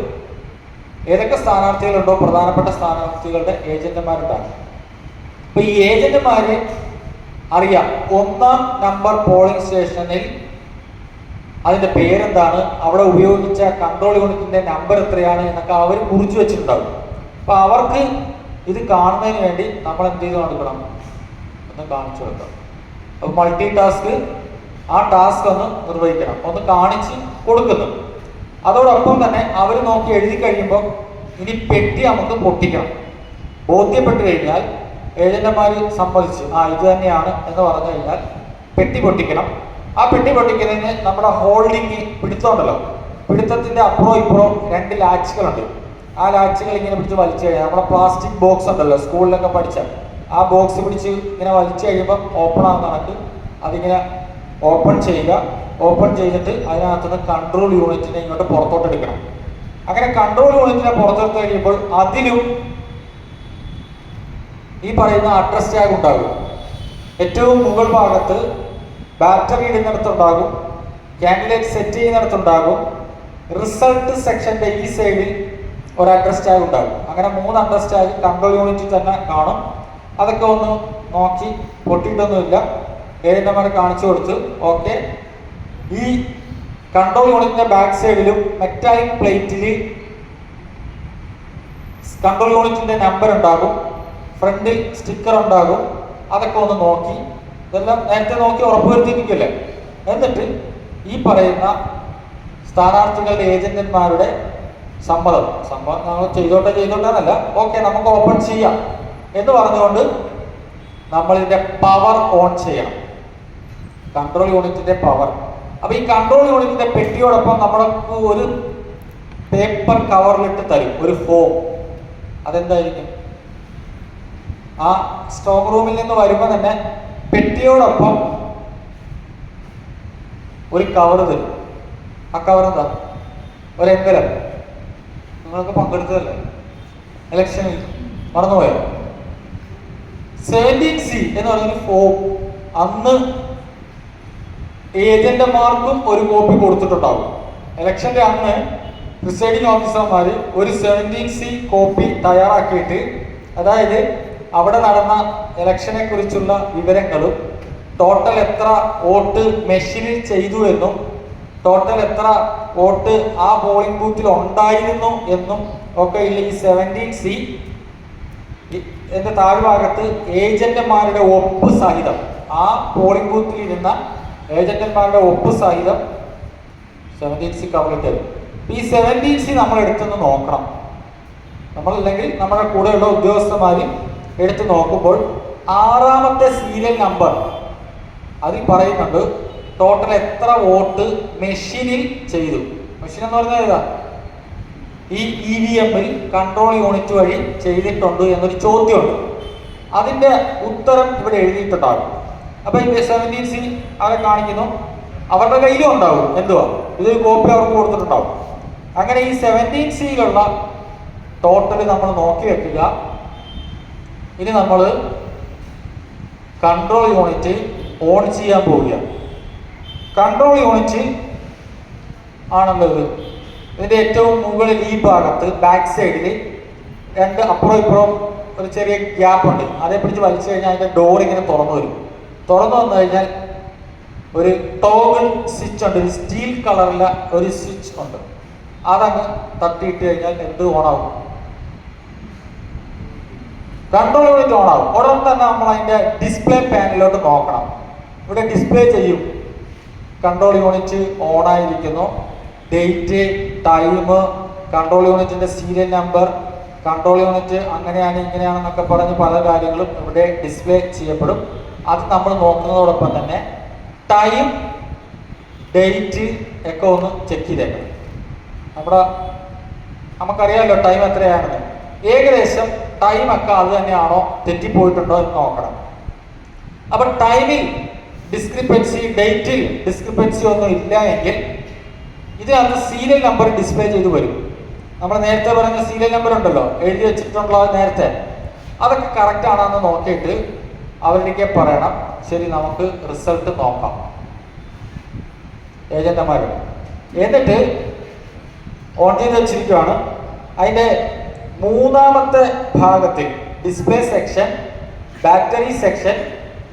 ഏതൊക്കെ സ്ഥാനാർത്ഥികളുണ്ടോ പ്രധാനപ്പെട്ട സ്ഥാനാർത്ഥികളുടെ ഏജന്റുമാരുണ്ടാകും. അപ്പൊ ഈ ഏജന്റുമാര് അറിയാം 1-ാം നമ്പർ പോളിംഗ് സ്റ്റേഷനിൽ അതിന്റെ പേരെന്താണ്, അവിടെ ഉപയോഗിച്ച കൺട്രോൾ യൂണിറ്റിന്റെ നമ്പർ എത്രയാണ് എന്നൊക്കെ അവർ കുറിച്ചു വെച്ചിട്ടുണ്ടാകും. അപ്പൊ അവർക്ക് ഇത് കാണുന്നതിന് വേണ്ടി നമ്മൾ എന്ത് ചെയ്ത് കൊടുക്കണം? ഒന്ന് കാണിച്ചു കൊടുക്കണം. അപ്പൊ മൾട്ടി ടാസ്ക് ആ ടാസ്ക് ഒന്ന് നിർവഹിക്കണം, ഒന്ന് കാണിച്ച് കൊടുക്കുന്നു. അതോടൊപ്പം തന്നെ അവർ നോക്കി എഴുതി കഴിയുമ്പോൾ ഇനി പെട്ടി നമുക്ക് പൊട്ടിക്കണം. ബോധ്യപ്പെട്ട് കഴിഞ്ഞാൽ ഏജന്റുമാർ സമ്മതിച്ച് ഇത് തന്നെയാണ് എന്ന് പറഞ്ഞു കഴിഞ്ഞാൽ പെട്ടി പൊട്ടിക്കണം. ആ പെട്ടി പൊട്ടിക്കുന്നതിന് നമ്മുടെ ഹോൾഡിങ് പിടുത്തമുണ്ടല്ലോ, പിടുത്തത്തിന്റെ അപ്പുറവും ഇപ്പുറവും 2 ലാച്ചുകളുണ്ട്. ആ ലാച്ചുകൾ ഇങ്ങനെ പിടിച്ച് വലിച്ചു കഴിഞ്ഞാൽ നമ്മുടെ പ്ലാസ്റ്റിക് ബോക്സ് ഉണ്ടല്ലോ സ്കൂളിലൊക്കെ പഠിച്ച ആ ബോക്സ് പിടിച്ച് ഇങ്ങനെ വലിച്ചു കഴിയുമ്പോൾ ഓപ്പൺ ആകുന്ന കണക്ക് അതിങ്ങനെ ഓപ്പൺ ചെയ്യുക. ഓപ്പൺ ചെയ്തിട്ട് അതിനകത്തുനിന്ന് കൺട്രോൾ യൂണിറ്റിനെ ഇങ്ങോട്ട് പുറത്തോട്ട് എടുക്കണം. അങ്ങനെ കൺട്രോൾ യൂണിറ്റിനെ പുറത്തെടുത്ത് കഴിയുമ്പോൾ അതിലും ഈ പറയുന്ന അഡ്രസ് ടാഗ് ഉണ്ടാകും. ഏറ്റവും മുകൾ ഭാഗത്ത് ബാറ്ററി ഇടുന്നിടത്തുണ്ടാകും, കാൻഡിഡേറ്റ് സെറ്റ് ചെയ്യുന്നിടത്തുണ്ടാകും, റിസൾട്ട് സെക്ഷന്റെ ഈ സൈഡിൽ ഒരു അഡ്രസ് ടാഗ് ഉണ്ടാകും. അങ്ങനെ 3 അഡ്രസ് ടാഗ് കൺട്രോൾ യൂണിറ്റിൽ തന്നെ കാണും. അതൊക്കെ ഒന്ന് നോക്കി പൊട്ടിയിട്ടൊന്നുമില്ല, ഏജന്റുമാരെ കാണിച്ചു കൊടുത്ത് ഓക്കെ. ഈ കൺട്രോൾ യൂണിറ്റിന്റെ ബാക്ക് സൈഡിലും മെറ്റാലിക് പ്ലേറ്റിൽ കൺട്രോൾ യൂണിറ്റിന്റെ നമ്പർ ഉണ്ടാകും, ഫ്രണ്ടിൽ സ്റ്റിക്കർ ഉണ്ടാകും. അതൊക്കെ ഒന്ന് നോക്കി, ഇതെല്ലാം നേരത്തെ നോക്കി ഉറപ്പുവരുത്തിയിരിക്കല്ലേ. എന്നിട്ട് ഈ പറയുന്ന സ്ഥാനാർത്ഥികളുടെ ഏജന്റന്മാരുടെ സമ്മതം ഞങ്ങൾ ചെയ്തോട്ടെ എന്നല്ല, ഓക്കെ നമുക്ക് ഓപ്പൺ ചെയ്യാം എന്ന് പറഞ്ഞുകൊണ്ട് നമ്മളിതിന്റെ പവർ ഓൺ ചെയ്യണം, കൺട്രോൾ യൂണിറ്റിന്റെ പവർ. അപ്പൊ ഈ കൺട്രോൾ യൂണിറ്റിന്റെ പെട്ടിയോടൊപ്പം നമ്മൾക്ക് ഒരു പേപ്പർ കവറിലിട്ട് തരും ഒരു ഫോം. അതെന്തായിരിക്കും? ആ സ്റ്റോക്ക് റൂമിൽ നിന്ന് വരുമ്പോൾ തന്നെ പെട്ടിയോടൊപ്പം ഒരു കവർ തരും. ആ കവർ എന്താ? ഒരു എൻവലപ്പ്. നിങ്ങളൊക്കെ പങ്കെടുത്തതല്ലേ ഇലക്ഷനിൽ, മറന്നുപോയോ? 17C എന്ന് പറഞ്ഞൊരു ഫോം അന്ന് ഏജന്റുമാർക്കും ഒരു കോപ്പി കൊടുത്തിട്ടുണ്ടാവും. ഇലക്ഷന്റെ അന്ന് പ്രിസൈഡിംഗ് ഓഫീസർമാർ ഒരു 17C കോപ്പി തയ്യാറാക്കിയിട്ട്, അതായത് അവിടെ നടന്ന ഇലക്ഷനെ കുറിച്ചുള്ള വിവരങ്ങളും ടോട്ടൽ എത്ര വോട്ട് മെഷീനിൽ ചെയ്തു എന്നും ടോട്ടൽ എത്ര വോട്ട് ആ പോളിംഗ് ബൂത്തിൽ ഉണ്ടായിരുന്നു എന്നും ഒക്കെ ഉള്ള ഈ 17C എന്റെ താഴ്ഭാഗത്ത് ഏജന്റുമാരുടെ ഒപ്പ് സഹിതം, ആ പോളിംഗ് ബൂത്തിൽ ഇരുന്ന ഏജന്റുമാരുടെ ഒപ്പ് സഹിതം 17C കവറിൽ തരും. ഈ 17C നമ്മൾ എടുത്തൊന്ന് നോക്കണം. നമ്മളല്ലെങ്കിൽ നമ്മുടെ കൂടെയുള്ള ഉദ്യോഗസ്ഥന്മാർ എടുത്ത് നോക്കുമ്പോൾ 6ാമത്തെ സീരിയൽ നമ്പർ അതിൽ പറയുന്നുണ്ട് ടോട്ടൽ എത്ര വോട്ട് മെഷീനിൽ ചെയ്തു. മെഷീൻ എന്ന് പറഞ്ഞാൽ ഏതാ? ഈ EVM-ൽ കൺട്രോൾ യൂണിറ്റ് വഴി ചെയ്തിട്ടുണ്ട് എന്നൊരു ചോദ്യമുണ്ട്. അതിന്റെ ഉത്തരം ഇവിടെ എഴുതിയിട്ടുണ്ടാകും. അപ്പൊ ഈ 17C അവരെ കാണിക്കുന്നു, അവരുടെ കയ്യിലും ഉണ്ടാവും. എന്തുവാ ഇതൊരു കോപ്പി അവർക്ക് കൊടുത്തിട്ടുണ്ടാവും. അങ്ങനെ ഈ 17Cയിലുള്ള ടോട്ടൽ നമ്മൾ നോക്കി വെക്കുക. ഇനി നമ്മൾ കൺട്രോൾ യൂണിറ്റ് ഓൺ ചെയ്യാൻ പോവുക. കൺട്രോൾ യൂണിറ്റ് ആണല്ലോ ഇത്. ഇതിന്റെ ഏറ്റവും മുകളിൽ ഈ ഭാഗത്ത് ബാക്ക് സൈഡിൽ രണ്ട് അപ്പുറം ഇപ്പുറം ഒരു ചെറിയ ഗ്യാപ്പ് ഉണ്ട്. അതേ പിടിച്ച് വലിച്ചു കഴിഞ്ഞാൽ അതിന്റെ ഡോർ ഇങ്ങനെ തുറന്നു വരും. തുറന്നു വന്നു കഴിഞ്ഞാൽ ഒരു ടോഗിൾ സ്വിച്ച് ഉണ്ട്, ഒരു സ്റ്റീൽ കളറിലെ ഒരു സ്വിച്ച് ഉണ്ട്. അതങ്ങ് തട്ടിയിട്ട് കഴിഞ്ഞാൽ എന്ത് ഓണാവും? Control unit ഓണാവും. ഉടൻ തന്നെ നമ്മൾ അതിന്റെ ഡിസ്പ്ലേ പാനലിലോട്ട് നോക്കണം. ഇവിടെ ഡിസ്പ്ലേ ചെയ്യും കൺട്രോൾ യൂണിറ്റ് ഓണായിരിക്കുന്നു, ഡേറ്റ്, ടൈം, കൺട്രോൾ യൂണിറ്റിന്റെ സീരിയൽ നമ്പർ, കൺട്രോൾ യൂണിറ്റ് അങ്ങനെയാണ് ഇങ്ങനെയാണെന്നൊക്കെ പറഞ്ഞ് പല കാര്യങ്ങളും ഇവിടെ ഡിസ്പ്ലേ ചെയ്യപ്പെടും. അത് നമ്മൾ നോക്കുന്നതോടൊപ്പം തന്നെ ടൈം, ഡേറ്റ് ഒക്കെ ഒന്ന് ചെക്ക് ചെയ്തേക്കണം. നമുക്കറിയാമല്ലോ ടൈം എത്രയാണെന്ന്. ഏകദേശം ടൈം ഒക്കെ അത് തന്നെയാണോ തെറ്റിപ്പോയിട്ടുണ്ടോ എന്ന് നോക്കണം. അപ്പൊ ടൈമിൽ ഡിസ്ക്രിപ്പൻസി, ഡേറ്റിൽ ഡിസ്ക്രിപ്പൻസി ഒന്നും ഇല്ല എങ്കിൽ ഇതിനകത്ത് സീരിയൽ നമ്പർ ഡിസ്പ്ലേ ചെയ്ത് വരും. നമ്മൾ നേരത്തെ പറഞ്ഞ സീരിയൽ നമ്പർ ഉണ്ടല്ലോ എഴുതി വെച്ചിട്ടുണ്ടല്ലോ നേരത്തെ, അതൊക്കെ കറക്റ്റ് ആണെന്ന് നോക്കിയിട്ട് അവരുടെ പറയണം. ശരി, നമുക്ക് റിസൾട്ട് നോക്കാം ഏജന്റുമാർ. എന്നിട്ട് ഓൺ ചെയ്ത് വെച്ചിരിക്കുകയാണ്. അതിന്റെ 3ാമത്തെ ഭാഗത്തിൽ ഡിസ്പ്ലേ സെക്ഷൻ, ബാറ്ററി സെക്ഷൻ,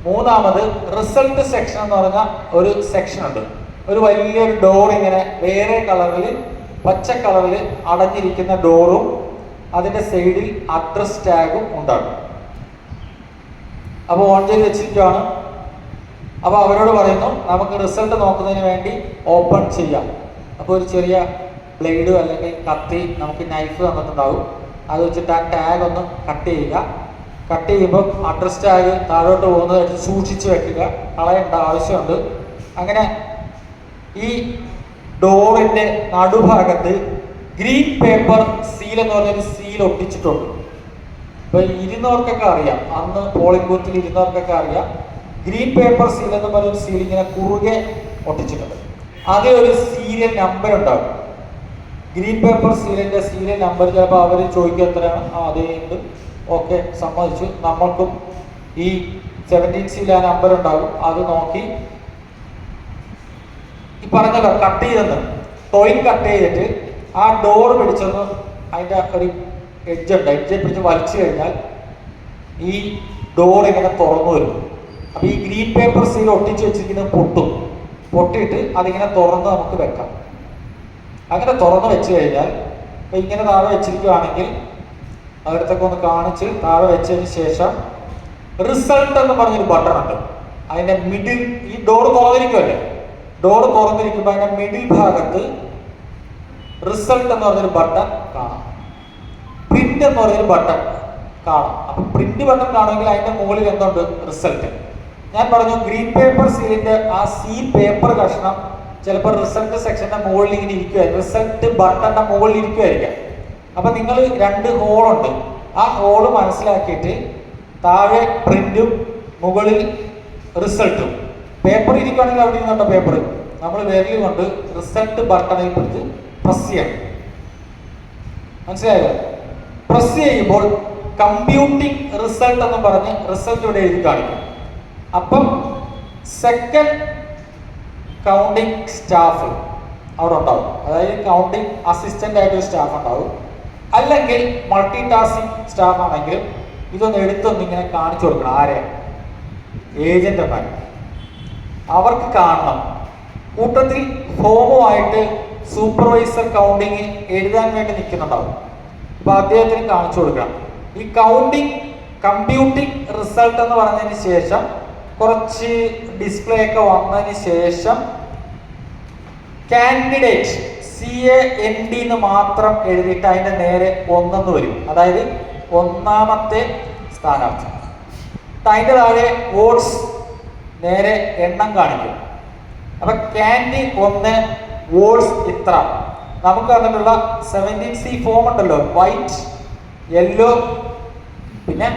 3ാമത് റിസൾട്ട് സെക്ഷൻ എന്ന് പറഞ്ഞ ഒരു സെക്ഷൻ ഉണ്ട്. ഒരു വലിയൊരു ഡോർ ഇങ്ങനെ വേറെ കളറിൽ, പച്ച കളറിൽ അടഞ്ഞിരിക്കുന്ന ഡോറും അതിന്റെ സൈഡിൽ അഡ്രസ് ടാഗും ഉണ്ടാകും. അപ്പോൾ ഓൺ ചെയ്ത് വെച്ചിരിക്കുകയാണ്. അപ്പോൾ അവരോട് പറയുന്നു നമുക്ക് റിസൾട്ട് നോക്കുന്നതിന് വേണ്ടി ഓപ്പൺ ചെയ്യാം. അപ്പോൾ ഒരു ചെറിയ ബ്ലേഡ് അല്ലെങ്കിൽ കത്തി, നമുക്ക് നൈഫ് തന്നിട്ടുണ്ടാവും. അത് വെച്ചിട്ട് ആ ടാഗ് ഒന്ന് കട്ട് ചെയ്യുക. കട്ട് ചെയ്യുമ്പോൾ അഡ്രസ് ടാഗ് താഴോട്ട് പോകുന്നത് സൂക്ഷിച്ച് വെക്കുക, കളയേണ്ട ആവശ്യമുണ്ട്. അങ്ങനെ ഈ ഡോറിന്റെ നടുഭാഗത്ത് ഗ്രീൻ പേപ്പർ സീൽ എന്ന് പറഞ്ഞൊരു സീൽ ഒട്ടിച്ചിട്ടുണ്ട്. ഇപ്പൊ ഇരുന്നവർക്കൊക്കെ അറിയാം, അന്ന് പോളിംഗ് ബൂത്തിൽ ഇരുന്നവർക്കൊക്കെ അറിയാം, ഗ്രീൻ പേപ്പർ സീൽ എന്ന് പറഞ്ഞൊരു സീൽ ഇങ്ങനെ കുറുകെ ഒട്ടിച്ചിട്ടുണ്ട്. അതിൽ ഒരു സീരിയൽ നമ്പർ ഉണ്ടാകും. ഗ്രീൻ പേപ്പർ സീലിന്റെ സീരിയൽ നമ്പർ ചിലപ്പോൾ അവർ ചോദിക്കുക എത്രയാണ്. അതേ ഉണ്ട്, ഓക്കെ, സമ്മതിച്ചു. നമ്മൾക്കും ഈ 17C ആ നമ്പർ ഉണ്ടാകും. അത് നോക്കി ഈ പറഞ്ഞല്ലോ കട്ട് ചെയ്തെന്ന്, ടോയിൻ കട്ട് ചെയ്തിട്ട് ആ ഡോർ പിടിച്ചൊന്ന് അതിന്റെ ഒരു എഡ്ജ് ഉണ്ട്, എഡ്ജെ പിടിച്ച് വലിച്ചു കഴിഞ്ഞാൽ ഈ ഡോർ ഇങ്ങനെ തുറന്നു വരും. അപ്പൊ ഈ ഗ്രീൻ പേപ്പർ സീൽ ഒട്ടിച്ച് വെച്ചിരിക്കുന്നത് പൊട്ടിയിട്ട് അതിങ്ങനെ തുറന്ന് നമുക്ക് വെക്കാം. അങ്ങനെ തുറന്ന് വെച്ച് കഴിഞ്ഞാൽ ഇപ്പൊ ഇങ്ങനെ താഴെ വെച്ചിരിക്കുകയാണെങ്കിൽ അവരത്തൊക്കെ ഒന്ന് കാണിച്ച് താഴെ വെച്ചതിന് ശേഷം റിസൾട്ട് എന്ന് പറഞ്ഞൊരു ബട്ടൺ ഉണ്ട്. അതിന്റെ മിഡിൽ, ഈ ഡോർ തുറന്നിരിക്കുമല്ലേ, ഡോർ തുറന്നിരിക്കുമ്പോൾ അതിന്റെ മിഡിൽ ഭാഗത്ത് റിസൾട്ട് എന്ന് പറഞ്ഞൊരു ബട്ടൺ കാണാം, പ്രിന്റ് എന്ന് പറഞ്ഞൊരു ബട്ടൺ കാണാം. അപ്പൊ പ്രിന്റ് ബട്ടൺ കാണുമെങ്കിൽ അതിന്റെ മുകളിൽ എന്തുണ്ട്? റിസൾട്ട്. ഞാൻ പറഞ്ഞു ഗ്രീൻ പേപ്പർ സീലിന്റെ ആ സീൽ പേപ്പർ കഷ്ണം ചിലപ്പോൾ റിസൾട്ട് സെക്ഷന്റെ മുകളിൽ ഇങ്ങനെ ഇരിക്കുമായിരിക്കും, റിസൾട്ട് ബട്ടന്റെ മുകളിൽ ഇരിക്കുമായിരിക്കാം. അപ്പൊ നിങ്ങൾ 2 ഹോളുണ്ട്, ആ ഹോള് മനസ്സിലാക്കിയിട്ട് താഴെ പ്രിന്റും മുകളിൽ റിസൾട്ടും. പേപ്പർ ഇരിക്കുകയാണെങ്കിൽ അവിടെ ഇരുന്നുണ്ടോ പേപ്പർ, നമ്മൾ വിരൽ കൊണ്ട് റിസൾട്ട് ബട്ടണിൽ പിടിച്ച് പ്രസ് ചെയ്യണം. മനസ്സിലായോ? പ്രസ് ചെയ്യുമ്പോൾ കമ്പ്യൂട്ടിംഗ് റിസൾട്ട് എന്ന് പറഞ്ഞ് റിസൾട്ട് ഇവിടെ എഴുതി കാണിക്കും. അപ്പം സെക്കൻഡ് കൗണ്ടിങ് സ്റ്റാഫ് അവിടെ ഉണ്ടാവും. അതായത് കൗണ്ടിങ് അസിസ്റ്റന്റ് ആയിട്ട് ഒരു സ്റ്റാഫ് ഉണ്ടാവും. അല്ലെങ്കിൽ മൾട്ടി ടാസ്കിങ് സ്റ്റാഫ് ആണെങ്കിലും ഇതൊന്ന് എടുത്തൊന്ന് ഇങ്ങനെ കാണിച്ചു കൊടുക്കണം. ആരെ? ഏജന്റുമാർ. അവർക്ക് കാണണം. കൂട്ടത്തിൽ ഫോമുമായിട്ട് സൂപ്പർവൈസർ കൗണ്ടിങ് എഴുതാൻ വേണ്ടി നിൽക്കുന്നുണ്ടാവും. അപ്പൊ അദ്ദേഹത്തിന് കാണിച്ചു കൊടുക്കണം. ഈ കൗണ്ടിങ് കമ്പ്യൂട്ടിംഗ് റിസൾട്ട് എന്ന് പറഞ്ഞതിന് ശേഷം കുറച്ച് ഡിസ്പ്ലേ ഒക്കെ വന്നതിന് ശേഷം കാൻഡിഡേറ്റ് CAND എന്ന് മാത്രം എഴുതിയിട്ട് അതിന്റെ നേരെ ഒന്നെന്ന് വരും. അതായത് ഒന്നാമത്തെ സ്ഥാനാർത്ഥി. അതിന്റെ താഴെ വോട്ട്സ് നേരെ എണ്ണം കാണിക്കും. അപ്പൊ കാൻഡി 1, വോട്ട്സ് ഇത്ര. നമുക്ക് അതിനുള്ള 17C ഫോം ഉണ്ടല്ലോ, വൈറ്റ്, യെല്ലോ, പിന്നെ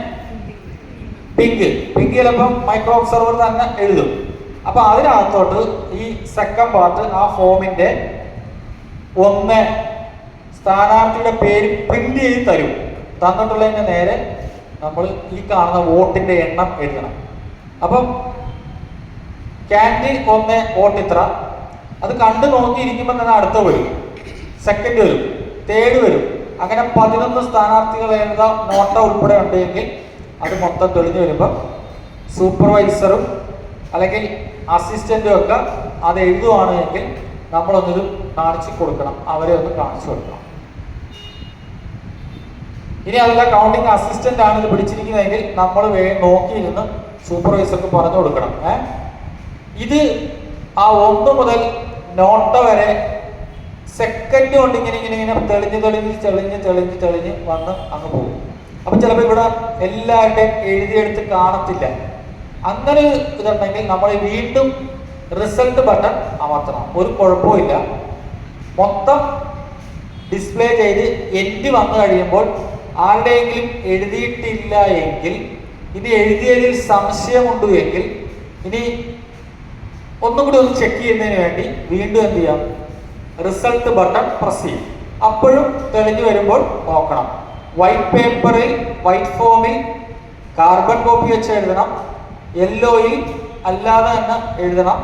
പിങ്ക്. പിങ്ക് ചിലപ്പം മൈക്രോ ഒബ്സർവർ തന്നെ എഴുതും. അപ്പൊ അതിനകത്തോട്ട് ഈ സെക്കൻഡ് പാർട്ട് ആ ഫോമിന്റെ 1 സ്ഥാനാർത്ഥിയുടെ പേര് പ്രിന്റ് ചെയ്ത് തരും. തന്നിട്ടുള്ളതിന്റെ നേരെ നമ്മൾ ഈ കാണുന്ന വോട്ടിന്റെ എണ്ണം എഴുതണം. അപ്പം കാൻഡി 1, വോട്ട് ഇത്ര. അത് കണ്ടു നോക്കിയിരിക്കുമ്പോൾ തന്നെ അടുത്ത വരും, സെക്കൻഡ് വരും, തേർഡ് വരും. അങ്ങനെ 11 സ്ഥാനാർത്ഥികൾ എഴുതാ നോട്ട ഉൾപ്പെടെ ഉണ്ടെങ്കിൽ അത് മൊത്തം തെളിഞ്ഞു വരുമ്പോൾ സൂപ്പർവൈസറും അല്ലെങ്കിൽ അസിസ്റ്റന്റും ഒക്കെ അത് എഴുതുവാണ് എങ്കിൽ നമ്മളൊന്നിത് കാണിച്ചു കൊടുക്കണം. അവരെ ഒന്ന് കാണിച്ചു കൊടുക്കണം. ഇനി അതല്ല കൗണ്ടിങ് അസിസ്റ്റന്റ് ആണ് ഇത് പിടിച്ചിരിക്കുന്നതെങ്കിൽ നമ്മൾ നോക്കിയിരുന്ന് സൂപ്പർവൈസർക്ക് പറഞ്ഞു കൊടുക്കണം. ഇത് ആ 1 മുതൽ നോട്ട വരെ സെക്കൻഡ് കൊണ്ട് ഇങ്ങനെ തെളിഞ്ഞ് വന്ന് അങ്ങ് പോകും. അപ്പൊ ചിലപ്പോൾ ഇവിടെ എല്ലാവരുടെയും എഴുതിയെടുത്ത് കാണത്തില്ല. അങ്ങനെ ഇതുണ്ടെങ്കിൽ നമ്മൾ വീണ്ടും റിസൾട്ട് ബട്ടൺ അമർത്തണം. ഒരു കുഴപ്പമില്ല. മൊത്തം ഡിസ്പ്ലേ ചെയ്ത് എൻഡ് വന്നു കഴിയുമ്പോൾ ആരുടെയെങ്കിലും എഴുതിയിട്ടില്ല എങ്കിൽ, ഇത് എഴുതിയതിൽ സംശയമുണ്ട് എങ്കിൽ ഇനി ഒന്നും കൂടി ഒന്ന് ചെക്ക് ചെയ്യുന്നതിന് വേണ്ടി വീണ്ടും എന്ത് ചെയ്യാം? റിസൾട്ട് ബട്ടൺ പ്രസ് ചെയ്യും. അപ്പോഴും തെളിഞ്ഞു വരുമ്പോൾ നോക്കണം. വൈറ്റ് പേപ്പറിൽ, വൈറ്റ് ഫോമിൽ കാർബൺ കോപ്പി വെച്ച് എഴുതണം. യെല്ലോയിൽ അല്ലാതെ തന്നെ എഴുതണം.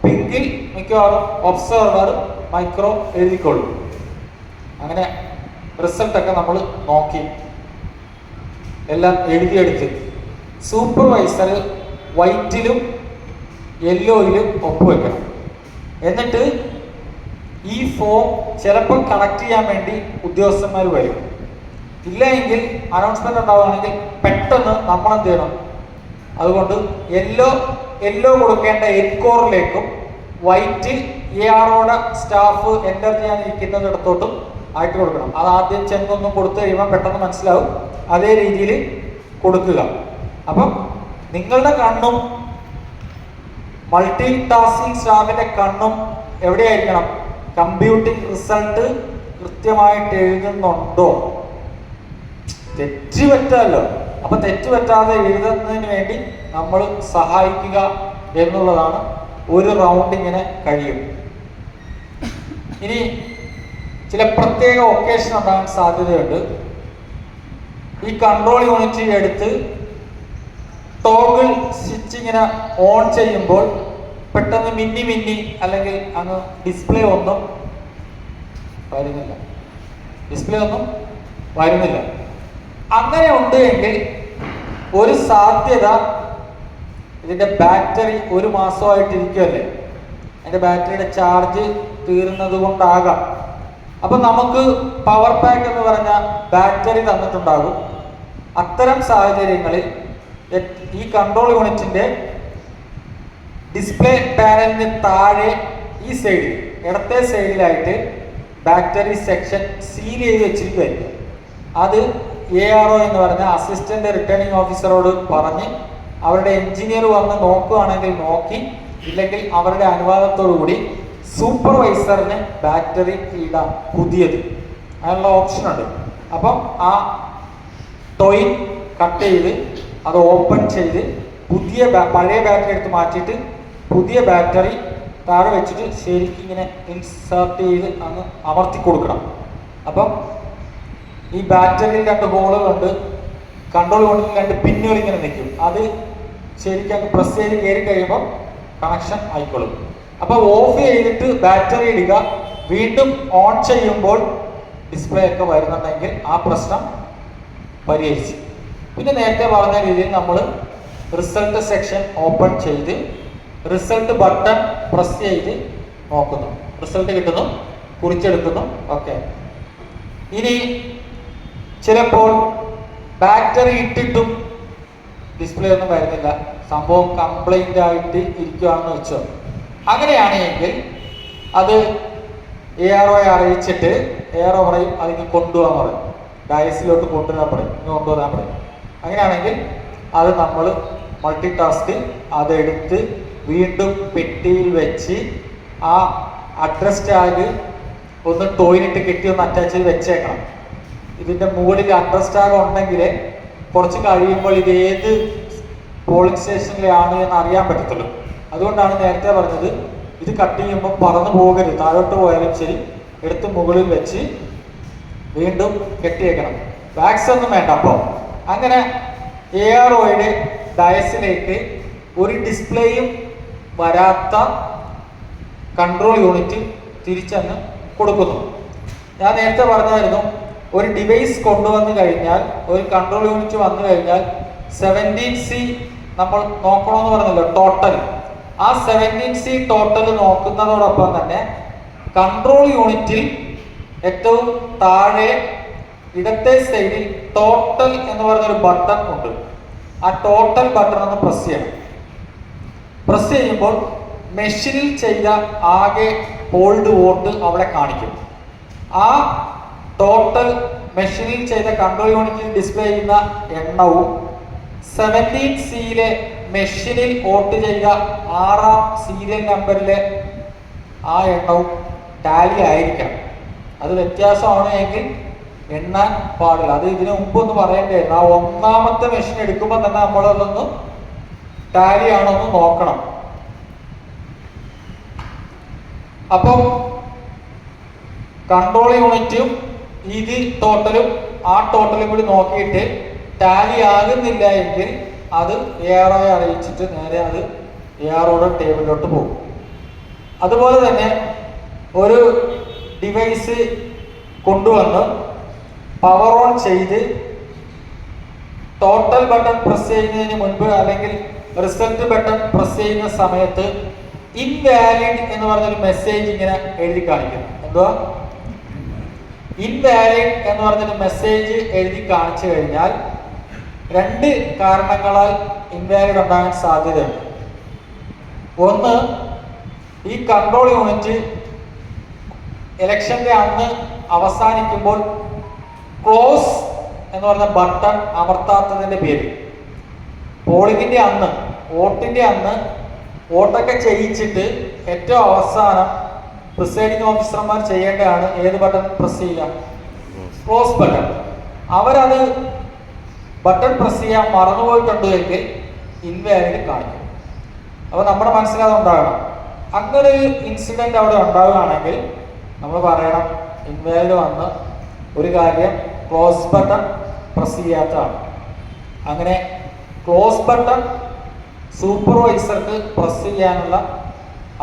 പിങ്കിൽ മിക്കവാറും ഒബ്സർവർ മൈക്രോ എഴുതിക്കൊള്ളും. അങ്ങനെ റിസൾട്ടൊക്കെ നമ്മൾ നോക്കി എല്ലാം എഴുതിയെടുത്ത് സൂപ്പർവൈസർ വൈറ്റിലും യെല്ലോയിലും ഒപ്പുവെക്കണം. എന്നിട്ട് ഈ ഫോം ചിലപ്പോൾ കളക്ട് ചെയ്യാൻ വേണ്ടി ഉദ്യോഗസ്ഥന്മാർ വരും. ഇല്ല എങ്കിൽ അനൗൺസ്മെന്റ് ഉണ്ടാവുകയാണെങ്കിൽ പെട്ടെന്ന് നമ്മൾ എന്ത് ചെയ്യണം? അതുകൊണ്ട് യെല്ലോ കൊടുക്കേണ്ട എൻകോറിലേക്കും വൈറ്റ് AROയുടെ സ്റ്റാഫ് എൻ്റർ ചെയ്യാനിരിക്കുന്നിടത്തോട്ടും ആയിട്ട് കൊടുക്കണം. അത് ആദ്യം ചെന്നൊന്നും കൊടുത്തു കഴിയുമ്പോൾ പെട്ടെന്ന് മനസ്സിലാവും. അതേ രീതിയിൽ കൊടുക്കുക. അപ്പം നിങ്ങളുടെ കണ്ണും മൾട്ടി ടാസ്കിംഗ് സ്റ്റാഫിന്റെ കണ്ണും എവിടെയായിരിക്കണം? കമ്പ്യൂട്ടിംഗ് റിസൾട്ട് കൃത്യമായിട്ട് എഴുതുന്നുണ്ടോ? തെറ്റ് പറ്റാമല്ലോ. അപ്പൊ തെറ്റ് പറ്റാതെ എഴുതുന്നതിന് വേണ്ടി നമ്മൾ സഹായിക്കുക എന്നുള്ളതാണ്. ഒരു റൗണ്ട് ഇങ്ങനെ കഴിയും. ഇനി ചില പ്രത്യേക ഒക്കേഷൻ ഉണ്ടാകാൻ സാധ്യതയുണ്ട്. ഈ കൺട്രോൾ യൂണിറ്റ് എടുത്ത് ടോഗിൾ സ്വിച്ച് ഇങ്ങനെ ഓൺ ചെയ്യുമ്പോൾ പെട്ടെന്ന് മിന്നി അല്ലെങ്കിൽ അങ്ങ് ഡിസ്പ്ലേ ഒന്നും വരുന്നില്ല. അങ്ങനെ ഉണ്ട് എങ്കിൽ ഒരു സാധ്യത ഇതിന്റെ ബാറ്ററി 1 മാസമായിട്ട് ഇരിക്കുമല്ലേ, അതിന്റെ ബാറ്ററിയുടെ ചാർജ് തീർന്നത് കൊണ്ടാകാം. അപ്പൊ നമുക്ക് പവർ പാക്ക് എന്ന് പറഞ്ഞ ബാറ്ററി തന്നിട്ടുണ്ടാകും. അത്തരം സാഹചര്യങ്ങളിൽ ഈ കൺട്രോൾ യൂണിറ്റിന്റെ ഡിസ്പ്ലേ പാനലിന് താഴെ ഈ സൈഡിൽ, ഇടത്തെ സൈഡിലായിട്ട് ബാറ്ററി സെക്ഷൻ സീൽ ചെയ്ത് വെച്ചിരിക്കുകയായിരിക്കും. അത് ARO എന്ന് പറഞ്ഞ അസിസ്റ്റന്റ് റിട്ടേണിംഗ് ഓഫീസറോട് പറഞ്ഞ് അവരുടെ എഞ്ചിനീയർ വന്ന് നോക്കുകയാണെങ്കിൽ നോക്കി, ഇല്ലെങ്കിൽ അവരുടെ അനുവാദത്തോടു കൂടി സൂപ്പർവൈസറിന് ബാറ്ററി ഇടാം, പുതിയത്. അതിനുള്ള ഓപ്ഷൻ ഉണ്ട്. അപ്പം ആ ടോയ് കട്ട് ചെയ്ത് അത് ഓപ്പൺ ചെയ്ത് പഴയ ബാറ്ററി എടുത്ത് മാറ്റിയിട്ട് പുതിയ ബാറ്ററി താഴെ വെച്ചിട്ട് ശരിക്കും ഇങ്ങനെ ഇൻസേർട്ട് ചെയ്ത് അങ്ങ് അമർത്തി കൊടുക്കണം. അപ്പം ഈ ബാറ്ററിയിൽ 2 ഹോളുകളുണ്ട്. കൺട്രോൾ യൂണിറ്റിൽ 2 പിന്നുകൾ ഇങ്ങനെ നിൽക്കും. അത് ശരിക്കും അങ്ങ് പ്രസ് ചെയ്ത് കയറി കഴിയുമ്പോൾ കണക്ഷൻ ആയിക്കോളും. അപ്പൊ ഓഫ് ചെയ്തിട്ട് ബാറ്ററി ഇടുക, വീണ്ടും ഓൺ ചെയ്യുമ്പോൾ ഡിസ്പ്ലേ ഒക്കെ വരുന്നുണ്ടെങ്കിൽ ആ പ്രശ്നം പരിഹരിച്ചു. പിന്നെ നേരത്തെ പറഞ്ഞ രീതിയിൽ നമ്മൾ റിസൾട്ട് സെക്ഷൻ ഓപ്പൺ ചെയ്ത് റിസൾട്ട് ബട്ടൺ പ്രസ് ചെയ്ത് നോക്കുന്നു, റിസൾട്ട് കിട്ടുന്നു, കുറിച്ചെടുക്കുന്നു. ഓക്കെ, ഇനി ചിലപ്പോൾ ബാറ്ററി ഇട്ടിട്ടും ഡിസ്പ്ലേ ഒന്നും വരുന്നില്ല, സംഭവം കംപ്ലൈന്റ് ആയിട്ട് ഇരിക്കുകയാണെന്ന് വെച്ചോ. അങ്ങനെയാണെങ്കിൽ അത് ARO അറിയിച്ചിട്ട് ARO പറയും അതിന് കൊണ്ടുപോകാൻ പറയും, ഡയസിലോട്ട് കൊണ്ടുവരാൻ പറയും, കൊണ്ടുവരാൻ പറയും. അങ്ങനെയാണെങ്കിൽ അത് നമ്മൾ മൾട്ടി ടാസ്ക് അതെടുത്ത് വീണ്ടും പെട്ടിയിൽ വെച്ച് ആ അഡ്രസ് ടാഗ് ഒന്ന് ടോയ്ലറ്റ് കെട്ടി ഒന്ന് അറ്റാച്ച് ചെയ്ത് വെച്ചേക്കണം. ഇതിൻ്റെ മുകളിൽ അഡ്രസ് ടാഗ് ഉണ്ടെങ്കിൽ കുറച്ച് കഴിയുമ്പോൾ ഇത് ഏത് പോളിംഗ് സ്റ്റേഷനിലാണ് എന്ന് അറിയാൻ പറ്റത്തുള്ളൂ. അതുകൊണ്ടാണ് നേരത്തെ പറഞ്ഞത് ഇത് കട്ട് ചെയ്യുമ്പോൾ പറന്നു പോകരുത്, താഴോട്ട് പോയാലും ശരി എടുത്ത് മുകളിൽ വെച്ച് വീണ്ടും കെട്ടിയേക്കണം. വാക്സ് ഒന്നും വേണ്ട. അപ്പോൾ അങ്ങനെ AROയുടെ ഡയസിലേക്ക് ഒരു ഡിസ്പ്ലേയും വരാത്ത കൺട്രോൾ യൂണിറ്റ് തിരിച്ചങ്ങ് കൊടുക്കുന്നു. ഞാൻ നേരത്തെ പറഞ്ഞായിരുന്നു, ഒരു ഡിവൈസ് കൊണ്ടുവന്നു കഴിഞ്ഞാൽ, ഒരു കൺട്രോൾ യൂണിറ്റ് വന്നു കഴിഞ്ഞാൽ 17C നമ്മൾ നോക്കണമെന്ന് പറഞ്ഞല്ലോ ടോട്ടൽ. ആ 17C ടോട്ടൽ നോക്കുന്നതോടൊപ്പം തന്നെ കൺട്രോൾ യൂണിറ്റിൽ ഏറ്റവും താഴെ ഇടത്തെ സൈഡിൽ ടോട്ടൽ എന്ന് പറഞ്ഞൊരു ബട്ടൺ ഉണ്ട്. ആ ടോട്ടൽ ബട്ടൺ ഒന്ന് പ്രസ് ചെയ്യണം. പ്രസ് ചെയ്യുമ്പോൾ മെഷീനിൽ ചെയ്ത ആകെ ഹോൾഡ് വോട്ട് അവിടെ കാണിക്കും. ആ ടോട്ടൽ മെഷീനിൽ ചെയ്ത കൺട്രോൾ യൂണിറ്റിൽ ഡിസ്പ്ലേ ചെയ്യുന്ന എണ്ണവും 17Cയിലെ മെഷീനിൽ വോട്ട് ചെയ്ത 6ാം സീരിയൽ നമ്പറിലെ ആ എണ്ണവും ടാലി ആയിരിക്കണം. അത് വ്യത്യാസമാണ് എങ്കിൽ എണ്ണാൻ പാടില്ല. അത് ഇതിനു മുമ്പ് ഒന്ന് പറയേണ്ടായിരുന്നു. ആ 1ാമത്തെ മെഷീൻ എടുക്കുമ്പോൾ തന്നെ നമ്മളതൊന്ന് ടാലി ആണോ എന്ന് നോക്കണം. അപ്പം കൺട്രോൾ യൂണിറ്റും ഇത് ടോട്ടലും ആ ടോട്ടലും കൂടി നോക്കിയിട്ട് ടാലി ആകുന്നില്ല എങ്കിൽ അത് AROയെ അറിയിച്ചിട്ട് നേരെ അത് AROയുടെ ടേബിളിലോട്ട് പോകും. അതുപോലെ തന്നെ ഒരു ഡിവൈസ് കൊണ്ടുവന്ന് പവർ ഓൺ ചെയ്ത് ടോട്ടൽ ബട്ടൺ പ്രസ് ചെയ്യുന്നതിന് മുൻപ് അല്ലെങ്കിൽ റിസൾട്ട് ബട്ടൺ പ്രസ് ചെയ്യുന്ന സമയത്ത് ഇൻവാലിഡ് എന്ന് പറഞ്ഞൊരു മെസ്സേജ് ഇങ്ങനെ എഴുതി കാണിക്കുന്നു. എന്തുവാ? ഇൻവാലിഡ് എന്ന് പറഞ്ഞൊരു മെസ്സേജ് എഴുതി കാണിച്ചു കഴിഞ്ഞാൽ 2 കാരണങ്ങളാൽ ഇൻവാലിഡ് ഉണ്ടാകാൻ സാധ്യതയുണ്ട്. ഒന്ന്, ഈ കൺട്രോൾ യൂണിറ്റ് ഇലക്ഷന്റെ അന്ന് അവസാനിക്കുമ്പോൾ ക്ലോസ് എന്ന് പറഞ്ഞ ബട്ടൺ അമർത്താത്തതിന്റെ പേരിൽ പോളിംഗിന്റെ അന്ന്, വോട്ടിന്റെ അന്ന് വോട്ടൊക്കെ ചെയ്യിച്ചിട്ട് ഏറ്റവും അവസാനം പ്രിസൈഡിംഗ് ഓഫീസർമാർ ചെയ്യേണ്ടതാണ് ഏത് ബട്ടൺ പ്രസ് ചെയ്യുക? Close button. അവരത് ബട്ടൺ പ്രസ് ചെയ്യാൻ മറന്നുപോയിട്ടുണ്ട് എങ്കിൽ ഇൻവാലിഡ് കാണിക്കും. അപ്പോൾ നമ്മുടെ മനസ്സിലത് ഉണ്ടാകണം. അങ്ങനെ ഒരു ഇൻസിഡന്റ് അവിടെ ഉണ്ടാവുകയാണെങ്കിൽ നമ്മൾ പറയണം ഇൻവാലിഡ് വന്ന് ഒരു കാര്യം ക്ലോസ് ബട്ടൺ പ്രസ് ചെയ്യാത്തതാണ്. അങ്ങനെ ക്ലോസ് ബട്ടൺ സൂപ്പർവൈസർക്ക് പ്രസ് ചെയ്യാനുള്ള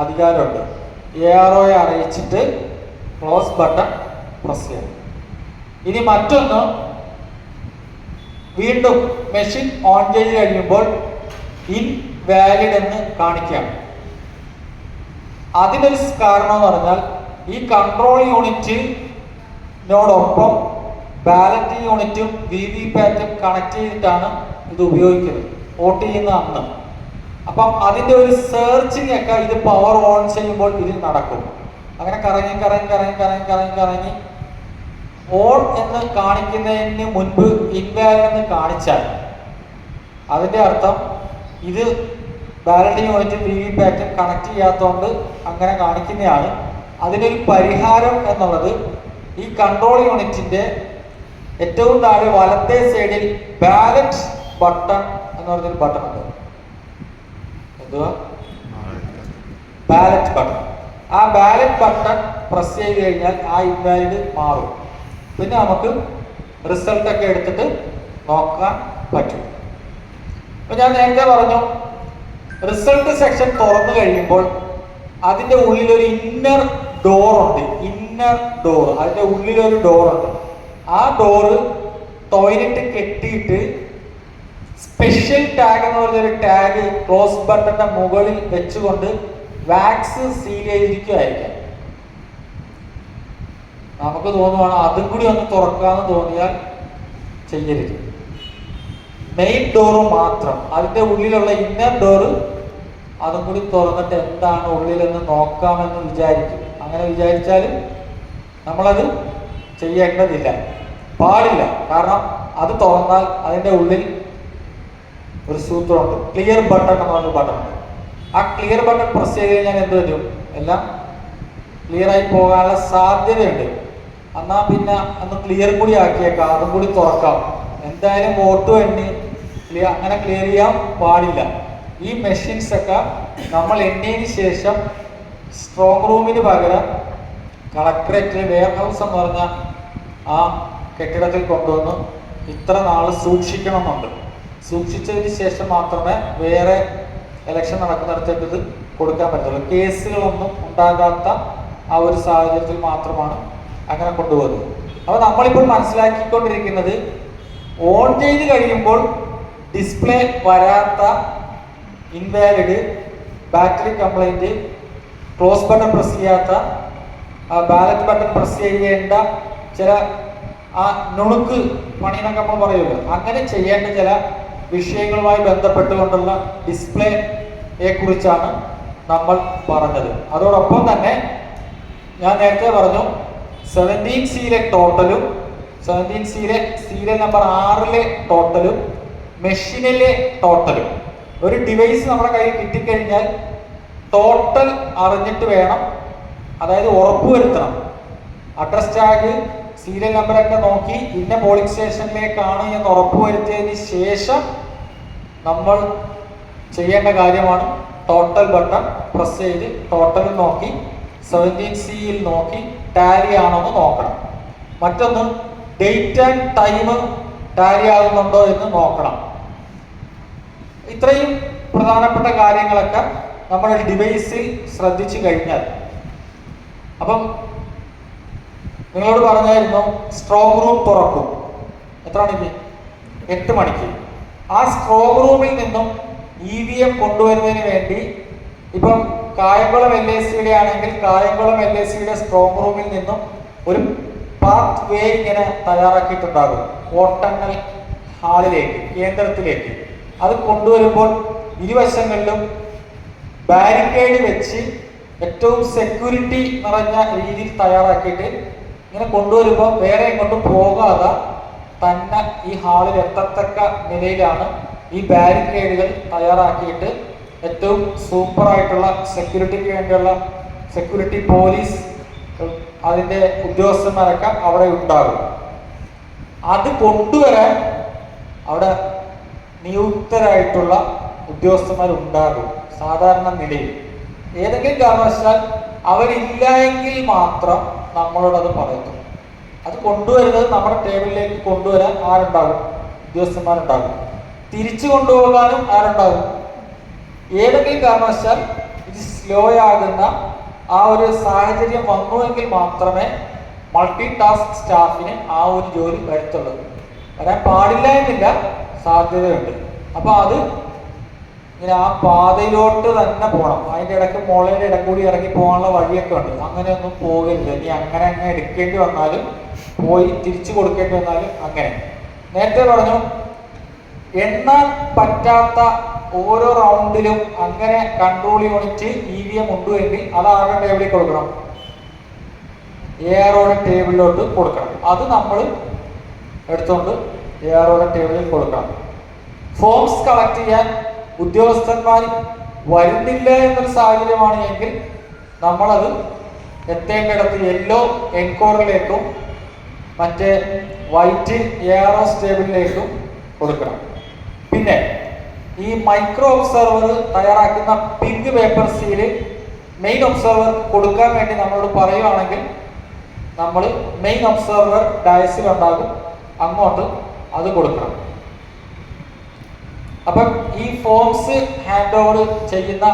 അധികാരമുണ്ട്. AROയെ അറിയിച്ചിട്ട് ക്ലോസ് ബട്ടൺ പ്രസ് ചെയ്യണം. ഇനി മറ്റൊന്ന്, വീണ്ടും മെഷീൻ ഓൺ ചെയ്ത് കഴിയുമ്പോൾ ഇൻവാലിഡ് എന്ന് കാണിക്കുകയാണ്. അതിനൊരു കാരണം എന്ന് പറഞ്ഞാൽ ഈ കൺട്രോൾ യൂണിറ്റിനോടൊപ്പം ബാലറ്റ് യൂണിറ്റും VVPATും കണക്ട് ചെയ്തിട്ടാണ് ഇത് ഉപയോഗിക്കുന്നത് വോട്ട് ചെയ്യുന്ന അന്ന്. അപ്പം അതിൻ്റെ ഒരു സെർച്ചിങ് ഒക്കെ ഇത് പവർ ഓൺ ചെയ്യുമ്പോൾ ഇതിൽ നടക്കും. അങ്ങനെ കറങ്ങി കറങ്ങി കറങ്ങി കറങ്ങി കറങ്ങി കറങ്ങി ഓൺ എന്ന് കാണിക്കുന്നതിന് മുൻപ് ഇൻവാലിഡ് എന്ന് കാണിച്ചാൽ അതിൻ്റെ അർത്ഥം ഇത് ബാലറ്റ് യൂണിറ്റും VVPATും കണക്ട് ചെയ്യാത്തതുകൊണ്ട് അങ്ങനെ കാണിക്കുന്നതാണ്. അതിനൊരു പരിഹാരം എന്നുള്ളത് ഈ കൺട്രോൾ യൂണിറ്റിന്റെ ഏറ്റവും താഴെ വലത്തെ സൈഡിൽ ബാലറ്റ് ബട്ടൺ എന്ന് പറഞ്ഞൊരു ബട്ടൺ ഉണ്ട്. എന്തുവാ? Ballot button. ആ ബാലറ്റ് ബട്ടൺ പ്രസ് ചെയ്ത് കഴിഞ്ഞാൽ ആ ഇൻവാലിഡ് മാറും. പിന്നെ നമുക്ക് റിസൾട്ടൊക്കെ എടുത്തിട്ട് നോക്കാൻ പറ്റും. അപ്പൊ ഞാൻ നേരത്തെ പറഞ്ഞു, റിസൾട്ട് സെക്ഷൻ തുറന്നു കഴിയുമ്പോൾ അതിൻ്റെ ഉള്ളിൽ ഒരു ഇന്നർ ഡോറുണ്ട്, ഇന്നർ ഡോർ, അതിന്റെ ഉള്ളിലൊരു ഡോറുണ്ട്. ആ ഡോറ് ടോയ്ലറ്റ് കെട്ടിയിട്ട് സ്പെഷ്യൽ ടാഗ് എന്ന് പറഞ്ഞൊരു ടാഗ് ക്ലോസ് ബട്ടന്റെ മുകളിൽ വെച്ചുകൊണ്ട് വാക്സ് സീൽ ചെയ്തിരിക്കുകയായിരിക്കാം. നമുക്ക് തോന്നുവാണ് അതും കൂടി ഒന്ന് തുറക്കാന്ന് തോന്നിയാൽ ചെയ്യരുത്. മെയിൻ ഡോറ് മാത്രം, അതിന്റെ ഉള്ളിലുള്ള ഇന്നർ ഡോറ് അതും കൂടി തുറന്നിട്ട് എന്താണ് ഉള്ളിലെന്ന് നോക്കാമെന്ന് വിചാരിക്കും. അങ്ങനെ വിചാരിച്ചാലും നമ്മളത് ചെയ്യേണ്ടതില്ല, പാടില്ല. കാരണം അത് തുറന്നാൽ അതിന്റെ ഉള്ളിൽ ഒരു സൂത്രമുണ്ട്, ക്ലിയർ ബട്ടൺ എന്ന് പറഞ്ഞ ബട്ടൺ ഉണ്ട്. ആ ക്ലിയർ ബട്ടൺ പ്രസ് ചെയ്ത് കഴിഞ്ഞാൽ എന്ത് പറ്റും? എല്ലാം ക്ലിയർ ആയി പോകാനുള്ള സാധ്യതയുണ്ട്. എന്നാ പിന്നെ ഒന്ന് ക്ലിയർ കൂടി ആക്കിയേക്കാം, അതും കൂടി തുറക്കാം. എന്തായാലും വോട്ട് എണ്ണി അങ്ങനെ ക്ലിയർ ചെയ്യാൻ പാടില്ല. ഈ മെഷീൻസ് ഒക്കെ നമ്മൾ എണ്ണിയതിന് ശേഷം സ്ട്രോങ് റൂമിന് പകരം കളക്ടറേറ്റ് വെയർ ഹൗസ് എന്ന് പറഞ്ഞ ആ കെട്ടിടത്തിൽ കൊണ്ടുവന്ന് ഇത്ര നാള് സൂക്ഷിക്കണമെന്നുണ്ട്. സൂക്ഷിച്ചതിന് ശേഷം മാത്രമേ വേറെ ഇലക്ഷൻ നടക്കുന്നിടത്തേക്ക് ഇത് കൊടുക്കാൻ പറ്റുള്ളൂ. കേസുകളൊന്നും ഉണ്ടാകാത്ത ആ ഒരു സാഹചര്യത്തിൽ മാത്രമാണ് അങ്ങനെ കൊണ്ടുപോകുന്നത്. അപ്പോൾ നമ്മളിപ്പോൾ മനസ്സിലാക്കിക്കൊണ്ടിരിക്കുന്നത്, ഓൺ ചെയ്ത് കഴിയുമ്പോൾ ഡിസ്പ്ലേ വരാത്ത, invalid, battery complaint, close button press ചെയ്യാത്ത, ബാലറ്റ് ബട്ടൺ പ്രസ് ചെയ്യേണ്ട ചില ആ നുണുക്ക് പണി എന്നൊക്കെ നമ്മൾ പറയുമല്ലോ, അങ്ങനെ ചെയ്യേണ്ട ചില വിഷയങ്ങളുമായി ബന്ധപ്പെട്ടുകൊണ്ടുള്ള ഡിസ്പ്ലേയെ കുറിച്ചാണ് നമ്മൾ പറഞ്ഞത്. അതോടൊപ്പം തന്നെ ഞാൻ നേരത്തെ പറഞ്ഞു 17C ടോട്ടലും 17C സീരിയൽ നമ്പർ 6 ടോട്ടലും മെഷീനിലെ ടോട്ടലും. ഒരു ഡിവൈസ് നമ്മുടെ കയ്യിൽ കിട്ടിക്കഴിഞ്ഞാൽ ടോട്ടൽ അറിഞ്ഞിട്ട് വേണം, അതായത് ഉറപ്പുവരുത്തണം. അഡ്രസ് ടാഗ് സീരിയൽ നമ്പറൊക്കെ നോക്കി ഇന്ന പോളിംഗ് സ്റ്റേഷനിലേക്കാണ് എന്ന് ഉറപ്പുവരുത്തിയതിന് ശേഷം നമ്മൾ ചെയ്യേണ്ട കാര്യമാണ് ടോട്ടൽ ബട്ടൺ പ്രസ് ചെയ്ത് ടോട്ടൽ നോക്കി 17C നോക്കി ടാലി ആണെന്ന് നോക്കണം. മറ്റൊന്ന് ഡേറ്റ് ആൻഡ് ടൈം ടാലി ആകുന്നുണ്ടോ എന്ന് നോക്കണം. ഇത്രയും പ്രധാനപ്പെട്ട കാര്യങ്ങളൊക്കെ നമ്മുടെ ഡിവൈസിൽ ശ്രദ്ധിച്ചു കഴിഞ്ഞാൽ, അപ്പം നിങ്ങളോട് പറഞ്ഞായിരുന്നു സ്ട്രോങ് റൂം തുറക്കും എത്ര മണിക്ക്? 8 മണിക്ക്. ആ സ്ട്രോങ് റൂമിൽ നിന്നും EVM കൊണ്ടുവരുന്നതിന് വേണ്ടി ഇപ്പം കായംകുളം LICയുടെ ആണെങ്കിൽ കായംകുളം LICയുടെ സ്ട്രോങ് റൂമിൽ നിന്നും ഒരു പാത്ത് വേ ഇങ്ങനെ തയ്യാറാക്കിയിട്ടുണ്ടാകും വോട്ടെണ്ണൽ ഹാളിലേക്ക്, കേന്ദ്രത്തിലേക്ക്. അത് കൊണ്ടുവരുമ്പോൾ ഇരുവശങ്ങളിലും ബാരിക്കേഡ് വെച്ച് ഏറ്റവും സെക്യൂരിറ്റി നിറഞ്ഞ രീതിയിൽ തയ്യാറാക്കിയിട്ട് ഇങ്ങനെ കൊണ്ടുവരുമ്പോൾ വേറെ എങ്ങോട്ടും പോകാതെ തന്നെ ഈ ഹാളിൽ എത്തത്തക്ക നിലയിലാണ് ഈ ബാരിക്കേഡുകൾ തയ്യാറാക്കിയിട്ട് ഏറ്റവും സൂപ്പറായിട്ടുള്ള സെക്യൂരിറ്റിക്ക് വേണ്ടിയുള്ള സെക്യൂരിറ്റി പോലീസ് അതിൻ്റെ ഉദ്യോഗസ്ഥന്മാരൊക്കെ അവിടെ ഉണ്ടാകും. അത് കൊണ്ടുവരാൻ അവിടെ നിയുക്തരായിട്ടുള്ള ഉദ്യോഗസ്ഥന്മാരുണ്ടാകും സാധാരണ നിലയിൽ. ഏതെങ്കിലും കാരണവശാൽ അവരില്ല എങ്കിൽ മാത്രം നമ്മളോട് അത് പറയുന്നു. അത് കൊണ്ടുവരുന്നത് നമ്മുടെ ടേബിളിലേക്ക് കൊണ്ടുവരാൻ ആരുണ്ടാകും? ഉദ്യോഗസ്ഥന്മാരുണ്ടാകും. തിരിച്ചു കൊണ്ടുപോകാനും ആരുണ്ടാകും? ഏതെങ്കിലും കാരണവശാൽ ഇത് സ്ലോ ആകുന്ന ആ ഒരു സാഹചര്യം വന്നുവെങ്കിൽ മാത്രമേ മൾട്ടി ടാസ്ക് സ്റ്റാഫിന് ആ ഒരു ജോലി വരുത്തുള്ളൂ. വരാൻ പാടില്ല എന്നില്ല, സാധ്യതയുണ്ട്. അപ്പൊ അത് ഇങ്ങനെ ആ പാതയിലോട്ട് തന്നെ പോകണം. അതിൻ്റെ ഇടയ്ക്ക് മുളയുടെ ഇടയിൽ കൂടി ഇറങ്ങി പോകാനുള്ള വഴിയൊക്കെ ഉണ്ട്. അങ്ങനെയൊന്നും പോകരുത്. ഇനി അങ്ങനെ എടുക്കേണ്ടി വന്നാലും പോയി തിരിച്ചു കൊടുക്കേണ്ടി വന്നാലും അങ്ങനെ. നേരത്തെ പറഞ്ഞു, എണ്ണാൻ പറ്റാത്ത ഓരോ റൗണ്ടിലും അങ്ങനെ കൺട്രോൾ യൂണിറ്റ് EVM ഉണ്ട് എങ്കിൽ അത് ആരുടെ ടേബിളിൽ കൊടുക്കണം? AROയുടെ ടേബിളിലോട്ട് കൊടുക്കണം. അത് നമ്മൾ എടുത്തുകൊണ്ട് AROയുടെ ടേബിളിൽ കൊടുക്കണം. ഫോംസ് കളക്ട് ചെയ്യാൻ ഉദ്യോഗസ്ഥന്മാർ വരുന്നില്ല എന്നൊരു സാഹചര്യമാണ് എങ്കിൽ നമ്മളത് എത്തേണ്ടിടത്ത് യെല്ലോ എൻകോറിലേക്കും മറ്റേ വൈറ്റ് ARO ടേബിളിലേക്കും കൊടുക്കണം. പിന്നെ ഈ മൈക്രോ ഒബ്സർവർ തയ്യാറാക്കുന്ന pink paper seal main observer കൊടുക്കാൻ വേണ്ടി നമ്മളോട് പറയുവാണെങ്കിൽ നമ്മൾ മെയിൻ ഒബ്സർവർ ഡയസിലുണ്ടാകും, അങ്ങോട്ട് അത് കൊടുക്കണം. അപ്പം ഈ ഫോംസ് ഹാൻഡ് ഓവർ ചെയ്യുന്ന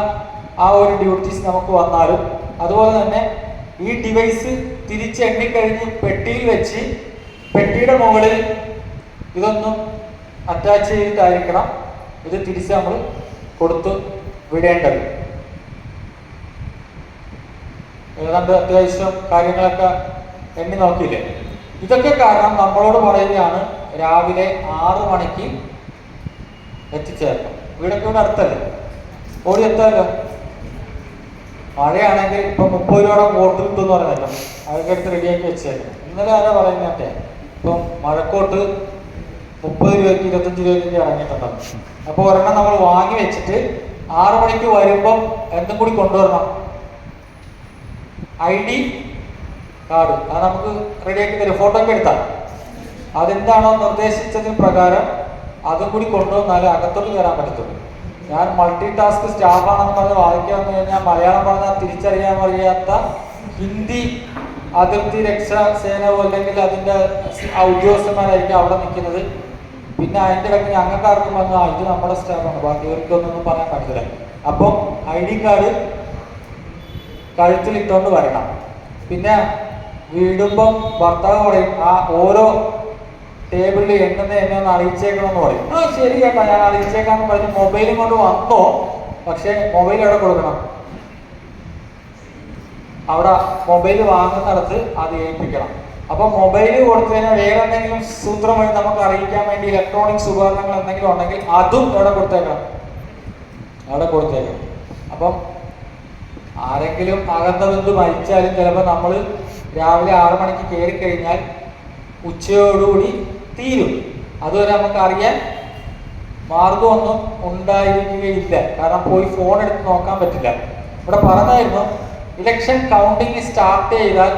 ആ ഒരു ഡ്യൂട്ടീസ് നമുക്ക് വന്നാലും, അതുപോലെ തന്നെ ഈ ഡിവൈസ് തിരിച്ച് എണ്ണിക്കഴിഞ്ഞ് പെട്ടിയിൽ വെച്ച് പെട്ടിയുടെ മുകളിൽ ഇതൊന്നും അറ്റാച്ച് ചെയ്തിട്ടായിരിക്കണം ഇത് തിരിച്ച് നമ്മൾ കൊടുത്ത് വിടേണ്ടത്. ഏതാണ്ട് അത്യാവശ്യം കാര്യങ്ങളൊക്കെ എണ്ണി നോക്കിയില്ലേ. ഇതൊക്കെ കാരണം നമ്മളോട് പറയുകയാണ് രാവിലെ 6 മണിക്ക് എത്തിച്ചേരണം. വീടൊക്കെ ഇവിടെ അടുത്തല്ലേ, ഓടി എത്താമല്ലോ. മഴയാണെങ്കിൽ ഇപ്പൊ 30 രൂപയുടെ കോട്ട് കിട്ടുമെന്ന് പറഞ്ഞല്ലോ, അതൊക്കെ എടുത്ത് റെഡിയാക്കി വെച്ചേക്കാം. ഇന്നലെ ആരാ പറയുന്നേ, ഇപ്പം മഴക്കോട്ട് 30 രൂപയ്ക്ക് 25 രൂപയ്ക്ക് ഇറങ്ങിയിട്ടുണ്ടാവും. അപ്പോൾ ഒരെണ്ണം നമ്മൾ വാങ്ങി വെച്ചിട്ട് 6 മണിക്ക് വരുമ്പം എന്തും കൂടി കൊണ്ടുവരണം, ID കാർഡ്. അത് നമുക്ക് റെഡിയാക്കി തരും, ഫോട്ടോ ഒക്കെ എടുത്താൽ. അതെന്താണോ നിർദ്ദേശിച്ചതിന് പ്രകാരം അതും കൂടി കൊണ്ടുവന്നാലേ അകത്തോട്ട് കയറാൻ പറ്റത്തുള്ളൂ. ഞാൻ മൾട്ടി ടാസ്ക് സ്റ്റാഫാണെന്ന് പറഞ്ഞ് വായിക്കാൻ വന്നു കഴിഞ്ഞാൽ മലയാളം പറഞ്ഞാൽ തിരിച്ചറിയാൻ വയ്യാത്ത ഹിന്ദി അതിർത്തി രക്ഷാ സേനയോ അല്ലെങ്കിൽ അതിൻ്റെ ഉദ്യോഗസ്ഥന്മാരായിരിക്കും അവിടെ നിൽക്കുന്നത്. പിന്നെ അതിൻ്റെ ഇടയ്ക്ക് ഞങ്ങൾക്കാർക്കും വന്നു ഇത് നമ്മുടെ സ്റ്റാഫാണ്, ബാക്കിയവർക്കൊന്നും പറയാൻ പറ്റില്ല. അപ്പം ID കാർഡ് കഴുത്തിലിട്ടുകൊണ്ട് വരണം. പിന്നെ വീടുമ്പം ഭർത്താവ് പറയും ആ ഓരോ ടേബിളിൽ എന്നെ ഒന്ന് അറിയിച്ചേക്കണമെന്ന് പറയും. ആ ശരി കേട്ടോ ഞാൻ അറിയിച്ചേക്കാന്ന് പറഞ്ഞ് മൊബൈലും കൊണ്ട് വന്നോ, പക്ഷെ മൊബൈൽ എവിടെ കൊടുക്കണം, അവിടെ മൊബൈൽ വാങ്ങുന്നിടത്ത് അത് ഏൽപ്പിക്കണം. അപ്പൊ മൊബൈൽ കൊടുത്തു കഴിഞ്ഞാൽ വേറെ എന്തെങ്കിലും സൂത്രം വഴി നമുക്ക് അറിയിക്കാൻ വേണ്ടി ഇലക്ട്രോണിക്സ് ഉപകരണങ്ങൾ എന്തെങ്കിലും ഉണ്ടെങ്കിൽ അതും എവിടെ കൊടുത്തേക്കണം, അവിടെ കൊടുത്തേക്കണം. അപ്പം ആരെങ്കിലും അകന്ന ബന്ധു മരിച്ചാലും ചിലപ്പോൾ നമ്മൾ രാവിലെ 6 മണിക്ക് കയറി കഴിഞ്ഞാൽ ഉച്ചയോടുകൂടി തീരും. അതുവരെ നമുക്ക് അറിയാൻ മാർഗമൊന്നും ഉണ്ടായിരിക്കുകയില്ല, കാരണം പോയി ഫോൺ എടുത്ത് നോക്കാൻ പറ്റില്ല. ഇവിടെ പറഞ്ഞായിരുന്നു ഇലക്ഷൻ കൗണ്ടിങ് സ്റ്റാർട്ട് ചെയ്താൽ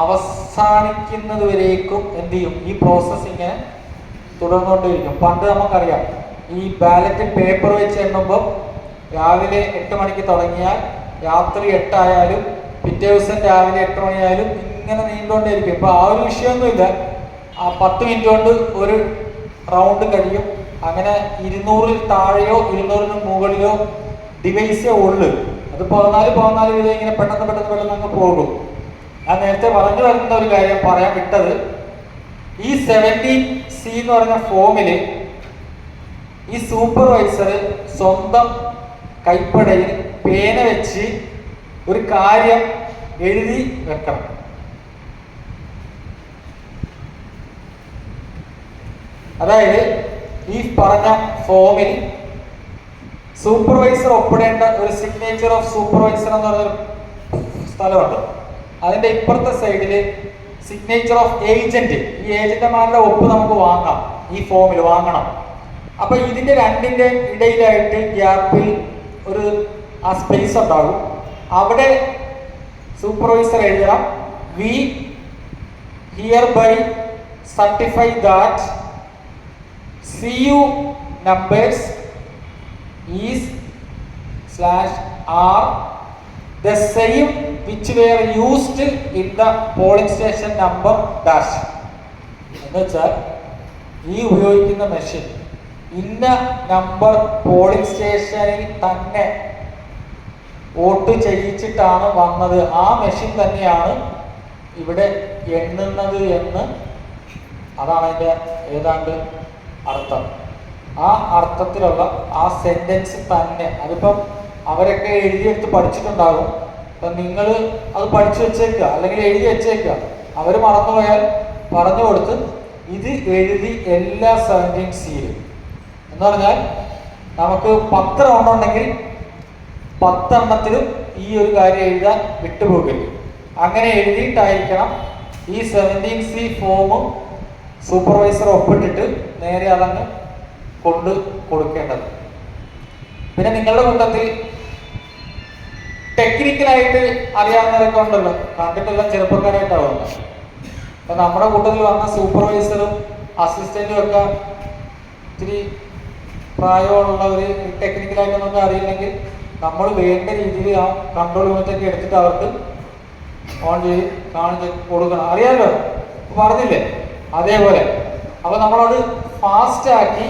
അവസാനിക്കുന്നത് വരേക്കും എന്ത് ചെയ്യും, ഈ പ്രോസസ് ഇങ്ങനെ തുടർന്നുകൊണ്ടിരിക്കും. പണ്ട് നമുക്കറിയാം ഈ ബാലറ്റ് പേപ്പർ വെച്ച് എണ്ണുമ്പോൾ രാവിലെ 8 മണിക്ക് തുടങ്ങിയാൽ രാത്രി 8 ആയാലും പിറ്റേ ദിവസം രാവിലെ 8 മണിയായാലും ഇങ്ങനെ നീണ്ടുകൊണ്ടേയിരിക്കും. ഇപ്പൊ ആ ഒരു വിഷയമൊന്നുമില്ല, ആ 10 മിനിറ്റ് കൊണ്ട് ഒരു റൗണ്ട് കഴിയും. അങ്ങനെ 200-ൽ താഴെയോ 200-ന് മുകളിലോ ഡിവൈസേ ഉള്ളു. അത് 14 വീതം ഇങ്ങനെ പെട്ടെന്ന് അങ്ങ് പോകും. ഞാൻ നേരത്തെ പറഞ്ഞു വരുന്ന ഒരു കാര്യം പറയാൻ വിട്ടത്, ഈ 17C എന്ന് പറഞ്ഞ ഫോമില് ഈ സൂപ്പർവൈസർ സ്വന്തം കൈപ്പടയിൽ പേന വെച്ച് ഒരു കാര്യം എഴുതി വെക്കണം. അതായത് ഈ പറഞ്ഞ ഫോമിൽ സൂപ്പർവൈസർ ഒപ്പിടേണ്ട ഒരു സിഗ്നേച്ചർ ഓഫ് സൂപ്പർവൈസർ എന്ന് പറഞ്ഞൊരു സ്ഥലമുണ്ട്. അതിന്റെ ഇപ്പുറത്തെ സൈഡില് സിഗ്നേച്ചർ ഓഫ് ഏജന്റ്, ഈ ഏജന്റുമാരുടെ ഒപ്പ് നമുക്ക് വാങ്ങാം, ഈ ഫോമിൽ വാങ്ങണം. അപ്പൊ ഇതിന്റെ രണ്ടിന്റെ ഇടയിലായിട്ട് ഗ്യാപ്പിൽ ഒരു ആ സ്പേസ് ഉണ്ടാകും. അവിടെ സൂപ്പർവൈസർ എഴുതണം we hereby certify that CU numbers is /R the same which were used in the polling station number dash. എന്നുവെച്ചാൽ ഈ ഉപയോഗിക്കുന്ന മെഷീൻ ഇന്ന നമ്പർ പോളിംഗ് സ്റ്റേഷനിൽ തന്നെ വോട്ട് ചെയ്യിച്ചിട്ടാണ് വന്നത്, ആ മെഷീൻ തന്നെയാണ് ഇവിടെ എണ്ണുന്നത് എന്ന്, അതാണ് അതിൻ്റെ ഏതാണ്ട് അർത്ഥം. ആ അർത്ഥത്തിലുള്ള ആ സെന്റൻസ് തന്നെ, അതിപ്പം അവരൊക്കെ എഴുതിയെടുത്ത് പഠിച്ചിട്ടുണ്ടാകും. അപ്പം നിങ്ങൾ അത് പഠിച്ചു വെച്ചേക്കുക അല്ലെങ്കിൽ എഴുതി വെച്ചേക്കുക. അവർ മറന്നുപോയാൽ പറഞ്ഞു കൊടുത്ത് ഇത് എഴുതി എല്ലാ 17Cയിലും എന്ന് പറഞ്ഞാൽ നമുക്ക് 10 റൗണ്ട് ഉണ്ടെങ്കിൽ 10 എണ്ണത്തിലും ഈ ഒരു കാര്യം എഴുതാൻ വിട്ടുപോകരുത്. അങ്ങനെ എഴുതിയിട്ടായിരിക്കണം ഈ 17C ഫോമും സൂപ്പർവൈസർ ഒപ്പിട്ടിട്ട് നേരെ അതങ്ങ് കൊണ്ട് കൊടുക്കേണ്ടത്. പിന്നെ നിങ്ങളുടെ കൂട്ടത്തിൽ ടെക്നിക്കലായിട്ട് അറിയാവുന്നവരൊക്കെ ഉണ്ടല്ലോ, കണ്ടിട്ടുള്ള ചെറുപ്പക്കാരായിട്ടാവും. അപ്പൊ നമ്മുടെ കൂട്ടത്തിൽ വന്ന സൂപ്പർവൈസറും അസിസ്റ്റന്റും ഒക്കെ ഇത്തിരി പ്രായമുള്ളവർ ടെക്നിക്കലായിട്ടൊന്നും അറിയില്ലെങ്കിൽ നമ്മൾ വേണ്ട രീതിയിൽ ആ കൺട്രോൾ യൂണിറ്റൊക്കെ എടുത്തിട്ട് അവർക്ക് ഓൺ ചെയ്ത് കാണിച്ച് കൊടുക്കണം. അറിയാമല്ലോ, പറഞ്ഞില്ലേ, അതേപോലെ. അപ്പൊ നമ്മളത് ഫാസ്റ്റ് ആക്കി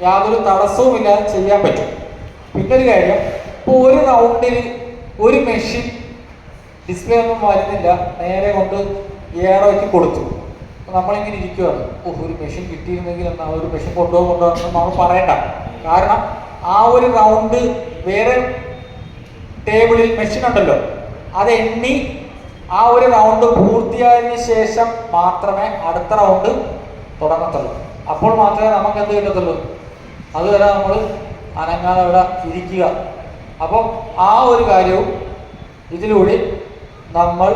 യാതൊരു തടസ്സവും ഇല്ലാതെ ചെയ്യാൻ പറ്റും. പിന്നൊരു കാര്യം, ഇപ്പോൾ ഒരു റൗണ്ടിൽ ഒരു മെഷീൻ ഡിസ്പ്ലേ ഒന്നും വരുന്നില്ല, നേരെ കൊണ്ട് ഏറോയ്ക്ക് കൊടുത്തു. നമ്മളിങ്ങനെ ഇരിക്കുകയാണ്, ഒരു മെഷീൻ കിട്ടിയിരുന്നെങ്കിൽ എന്നാൽ ഒരു മെഷീൻ കൊണ്ടുപോകുന്നുണ്ടോ നമ്മൾ പറയണ്ട. കാരണം ആ ഒരു റൗണ്ട് വേറെ ടേബിളിൽ മെഷീൻ ഉണ്ടല്ലോ, അത് എണ്ണി ആ ഒരു റൗണ്ട് പൂർത്തിയായതിനു ശേഷം മാത്രമേ അടുത്ത റൗണ്ട് തുടങ്ങത്തുള്ളൂ. അപ്പോൾ മാത്രമേ നമുക്ക് എന്ത് കിട്ടത്തുള്ളൂ. അതുവരെ നമ്മൾ അനങ്ങാതെ ഇവിടെ ഇരിക്കുക. അപ്പം ആ ഒരു കാര്യവും ഇതിലൂടെ നമ്മൾ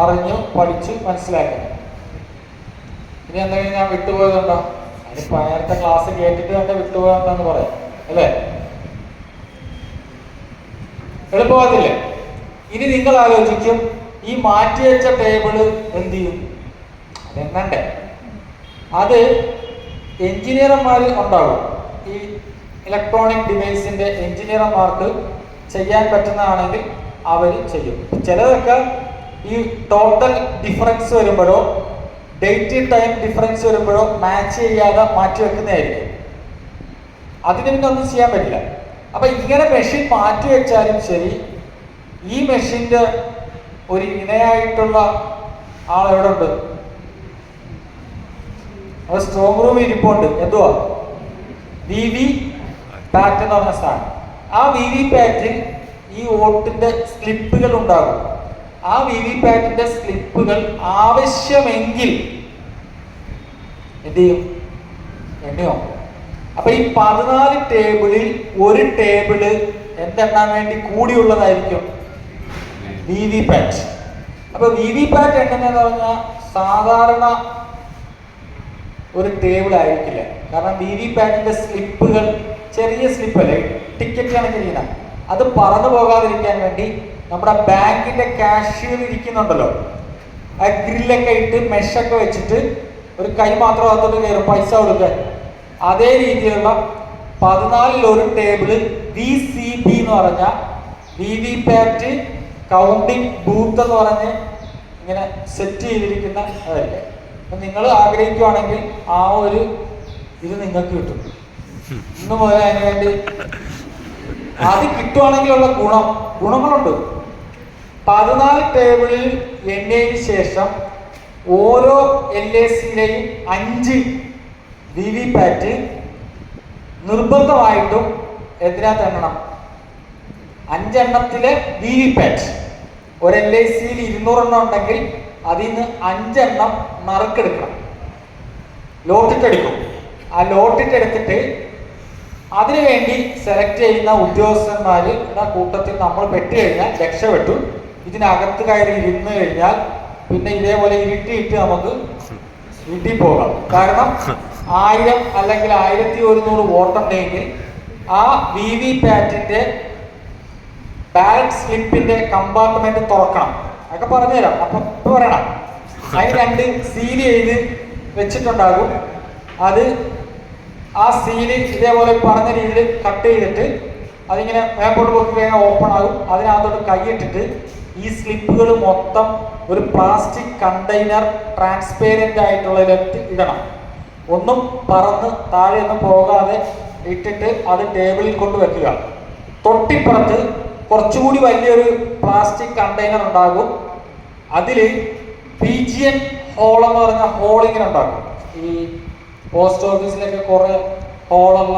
അറിഞ്ഞു പഠിച്ച് മനസ്സിലാക്കണം. ഇനി എന്തെങ്കിലും ഞാൻ വിട്ടുപോയതുണ്ടോ? അതിനിപ്പോൾ നേരത്തെ ക്ലാസ് കേട്ടിട്ട് തന്നെ വിട്ടുപോയതെന്ന് പറയാം അല്ലേ? എളുപ്പമാകത്തില്ലേ? ഇനി നിങ്ങൾ ആലോചിക്കും, ഈ മാറ്റിവെച്ച ടേബിള് എന്ത് ചെയ്യും? അതെണ്ണണ്ടേ? അത് എഞ്ചിനീയർമാർ ഉണ്ടാവും. ഈ ഇലക്ട്രോണിക് ഡിവൈസിന്റെ എഞ്ചിനീയർമാർക്ക് ചെയ്യാൻ പറ്റുന്നതാണെങ്കിൽ അവർ ചെയ്യും. ചിലതൊക്കെ ഈ ടോട്ടൽ ഡിഫറൻസ് വരുമ്പോഴോ ഡേറ്റ് ടൈം ഡിഫറൻസ് വരുമ്പോഴോ മാച്ച് ചെയ്യാതെ മാറ്റി വെക്കുന്നതായിരിക്കും. അതിന് പിന്നെ ഒന്നും ചെയ്യാൻ പറ്റില്ല. അപ്പൊ ഇങ്ങനെ മെഷീൻ മാറ്റി വെച്ചാലും ശരി, ഈ മെഷീന്റെ ഒരു ഇണയായിട്ടുള്ള ആൾ എവിടെ ഉണ്ട്? അത് സ്ട്രോങ് റൂം ഇരിപ്പുണ്ട്. എന്തുവാ? വി പാറ്റ് എന്ന് പറഞ്ഞ സാധനം. ആ വി പാറ്റിൽ ഈ വോട്ടിന്റെ സ്ലിപ്പുകൾ ഉണ്ടാകും. ആ വി പാറ്റിന്റെ സ്ലിപ്പുകൾ ആവശ്യമെങ്കിൽ എന്ത് ചെയ്യും? എണ്ണയോ? അപ്പൊ ഈ 14 ടേബിളിൽ ഒരു ടേബിള് എന്തെണ്ണാൻ വേണ്ടി കൂടിയുള്ളതായിരിക്കും വി പാറ്റ്. അപ്പൊ വി പാറ്റ് എണ്ണുന്നതെന്ന് പറഞ്ഞാൽ സാധാരണ ഒരു ടേബിൾ ആയിരിക്കില്ല. കാരണം വി പാറ്റിന്റെ സ്ലിപ്പുകൾ ചെറിയ സ്ലിപ്പല്ലേ, ടിക്കറ്റ് കണക്കിരിക്കുന്ന, അത് പറന്നു പോകാതിരിക്കാൻ വേണ്ടി നമ്മുടെ ബാങ്കിന്റെ കാഷ്യർ ഇരിക്കുന്നുണ്ടല്ലോ, ആ ഗ്രില്ലൊക്കെ ഇട്ട് മെഷൊക്കെ വെച്ചിട്ട് ഒരു കൈ മാത്രം അകത്തോട്ട് കയറും പൈസ കൊടുക്കാൻ. അതേ രീതിയിലുള്ള 14 ഒരു ടേബിള് VCB എന്ന് പറഞ്ഞ വി പാറ്റ് കൗണ്ടിങ് ബൂത്ത് എന്ന് പറഞ്ഞ് ഇങ്ങനെ സെറ്റ് ചെയ്തിരിക്കുന്ന അതല്ലേ. നിങ്ങൾ ആഗ്രഹിക്കുകയാണെങ്കിൽ ആ ഒരു ഇത് നിങ്ങൾക്ക് കിട്ടും. ഇന്ന് മുതൽ അതിന് വേണ്ടി അത് കിട്ടുവാണെങ്കിലുള്ള ഗുണങ്ങളുണ്ട്. 14 ടേബിളിൽ എണ്ണയതിനു ശേഷം ഓരോ LACയിലെയും 5 വി പാറ്റ് നിർബന്ധമായിട്ടും എന്തിനകത്ത് എണ്ണണം? 5 എണ്ണത്തിലെ വി പാറ്റ്. ഒരു LICയിൽ 200 എണ്ണം ഉണ്ടെങ്കിൽ അതിൽ നിന്ന് 5 എണ്ണം നറുക്കെടുക്കണം, ലോട്ടിട്ടെടുക്കും. ആ ലോട്ടിട്ടെടുത്തിട്ട് അതിനുവേണ്ടി സെലക്ട് ചെയ്യുന്ന ഉദ്യോഗസ്ഥന്മാരുടെ കൂട്ടത്തിൽ നമ്മൾ പെട്ട് കഴിഞ്ഞാൽ രക്ഷപ്പെട്ടു. ഇതിനകത്ത് കയറി ഇരുന്ന് കഴിഞ്ഞാൽ പിന്നെ ഇതേപോലെ ഇരുട്ടിയിട്ട് നമുക്ക് വീട്ടിൽ പോകാം. കാരണം 1000 അല്ലെങ്കിൽ 1100 വോട്ടുണ്ടെങ്കിൽ ആ വി പാറ്റിന്റെ ബാലറ്റ് സ്ലിപ്പിന്റെ കമ്പാർട്ട്മെന്റ് തുറക്കണം. അതൊക്കെ പറഞ്ഞുതരാം. അപ്പൊ ഇപ്പൊ പറയണം. അതിന് 2 സീൽ ചെയ്ത് വെച്ചിട്ടുണ്ടാകും. അത് ആ സീല് ഇതേപോലെ പറഞ്ഞ രീതിയിൽ കട്ട് ചെയ്തിട്ട് അതിങ്ങനെ മേപ്പോട്ട് പൊക്കി കഴിഞ്ഞാൽ ഓപ്പൺ ആകും. അതിനകത്തോട്ട് കൈയിട്ടിട്ട് ഈ സ്ലിപ്പുകൾ മൊത്തം ഒരു പ്ലാസ്റ്റിക് കണ്ടെയ്നർ ട്രാൻസ്പെയറന്റ് ആയിട്ടുള്ളതിലേക്ക് ഇടണം. ഒന്നും പറന്ന് താഴെ ഒന്നും പോകാതെ ഇട്ടിട്ട് അത് ടേബിളിൽ കൊണ്ട് വെക്കുക. തൊട്ടിപ്പുറത്ത് കുറച്ചുകൂടി വലിയൊരു പ്ലാസ്റ്റിക് കണ്ടെയ്നർ ഉണ്ടാകും. അതിൽ PGN ഹോൾ എന്ന് പറഞ്ഞ ഹോൾ ഇങ്ങനെ ഉണ്ടാകും. ഈ പോസ്റ്റ് ഓഫീസിലൊക്കെ കുറെ ഹോളുള്ള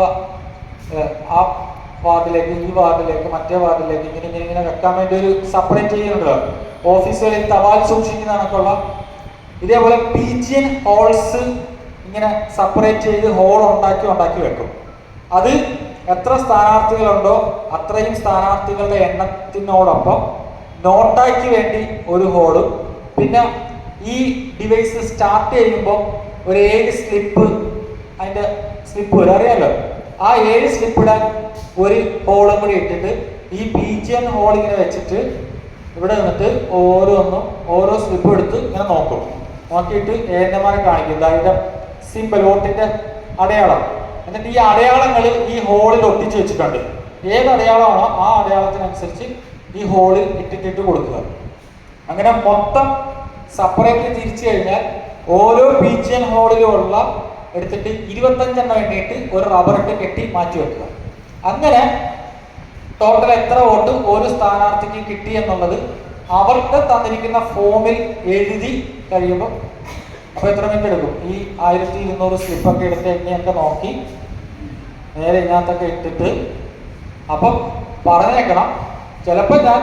ആ വാർഡിലേക്ക്, ഈ വാർഡിലേക്ക്, മറ്റേ വാർഡിലേക്ക് ഇങ്ങനെ വെക്കാൻ വേണ്ടി ഒരു സെപ്പറേറ്റ് ചെയ്യുന്നുണ്ടല്ലോ. ഓഫീസുകളിൽ തപാൽ സൂക്ഷിക്കുന്ന കണക്കുള്ള ഇതേപോലെ PGN ഹോൾസ് ഇങ്ങനെ സെപ്പറേറ്റ് ചെയ്ത് ഹോൾ ഉണ്ടാക്കി വെക്കും. അത് എത്ര സ്ഥാനാർത്ഥികളുണ്ടോ അത്രയും സ്ഥാനാർത്ഥികളുടെ എണ്ണത്തിനോടൊപ്പം നോട്ടാക്കി വേണ്ടി ഒരു ഹോളും, പിന്നെ ഈ ഡിവൈസ് സ്റ്റാർട്ട് ചെയ്യുമ്പോൾ ഒരു 7 സ്ലിപ്പ്, അതിന്റെ സ്ലിപ്പ് വരും അറിയാലോ, ആ 7 സ്ലിപ്പ് ഇടാൻ ഒരു ഹോളും കൂടി ഇട്ടിട്ട് ഈ PGN ഹോൾ ഇങ്ങനെ വെച്ചിട്ട് ഇവിടെ നിന്നിട്ട് ഓരോ സ്ലിപ്പ് എടുത്ത് ഇങ്ങനെ നോക്കും. നോക്കിയിട്ട് ഏജന്മാരെ കാണിക്കും അതിന്റെ സിമ്പിൾ വോട്ടിന്റെ അടയാളം. എന്നിട്ട് ഈ അടയാളങ്ങൾ ഈ ഹോളിൽ ഒട്ടിച്ചു വെച്ചിട്ടുണ്ട്. ഏത് അടയാളമാണോ ആ അടയാളത്തിനനുസരിച്ച് ഈ ഹോളിൽ ഇട്ടിട്ട് കൊടുക്കുക. അങ്ങനെ മൊത്തം സെപ്പറേറ്റ് തിരിച്ചു കഴിഞ്ഞാൽ ഓരോ PGN ഹോളിലുള്ള എടുത്തിട്ട് 25 എണ്ണം എണ്ണിയിട്ട് ഒരു റബ്ബറിട്ട് കെട്ടി മാറ്റി വെക്കുക. അങ്ങനെ ടോട്ടൽ എത്ര വോട്ട് ഒരു സ്ഥാനാർത്ഥിക്ക് കിട്ടി എന്നുള്ളത് അവർക്ക് തന്നിരിക്കുന്ന ഫോമിൽ എഴുതി കഴിയുമ്പോൾ അപ്പോൾ എത്ര മിനിറ്റ് എടുക്കും? ഈ 1200 സ്ലിപ്പൊക്കെ എടുത്ത് എണ്ണയൊക്കെ നോക്കി നേരെ ഇതിനകത്തൊക്കെ ഇട്ടിട്ട്, അപ്പം പറഞ്ഞേക്കണം, ചിലപ്പോൾ ഞാൻ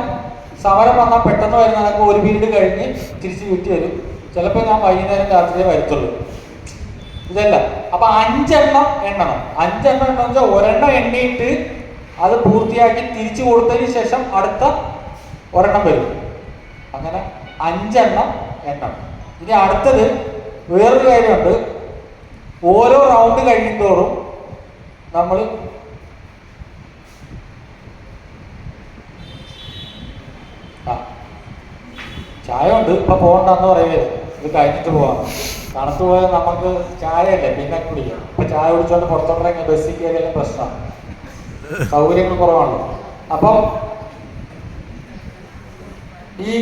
സമരം വന്നാൽ പെട്ടെന്ന് വരുന്ന കണക്ക് ഒരു പീരീഡ് കഴിഞ്ഞ് തിരിച്ച് വീട്ടിൽ വരും, ചിലപ്പോൾ ഞാൻ വൈകുന്നേരം രാത്രിയെ വരത്തുള്ളൂ. ഇതല്ല. അപ്പൊ 5 എണ്ണം എണ്ണണം. 5 എണ്ണം എണ്ണം വെച്ചാൽ ഒരെണ്ണം എണ്ണിയിട്ട് അത് പൂർത്തിയാക്കി തിരിച്ചു കൊടുത്തതിന് ശേഷം അടുത്ത ഒരെണ്ണം വരും. അങ്ങനെ 5 എണ്ണം എണ്ണം. ഇനി അടുത്തത് വേറൊരു കാര്യമുണ്ട്. ഓരോ റൗണ്ട് കഴിയുന്തോറും നമ്മൾ ചായ ഉണ്ട്, ഇപ്പൊ പോകണ്ടെന്ന് പറയരുത്, ഇത് കഴിഞ്ഞിട്ട് പോവാം. തണുത്ത് പോയാൽ നമുക്ക് ചായയല്ലേ പിന്നെ കുടിക്കാം. ഇപ്പൊ ചായ കുടിച്ചോണ്ട് പുറത്തോട്ടിറങ്ങി ബസ്സിൽ കയറിയാലും പ്രശ്നമാണ്, സൗകര്യങ്ങൾ കുറവാണല്ലോ. അപ്പം ഈ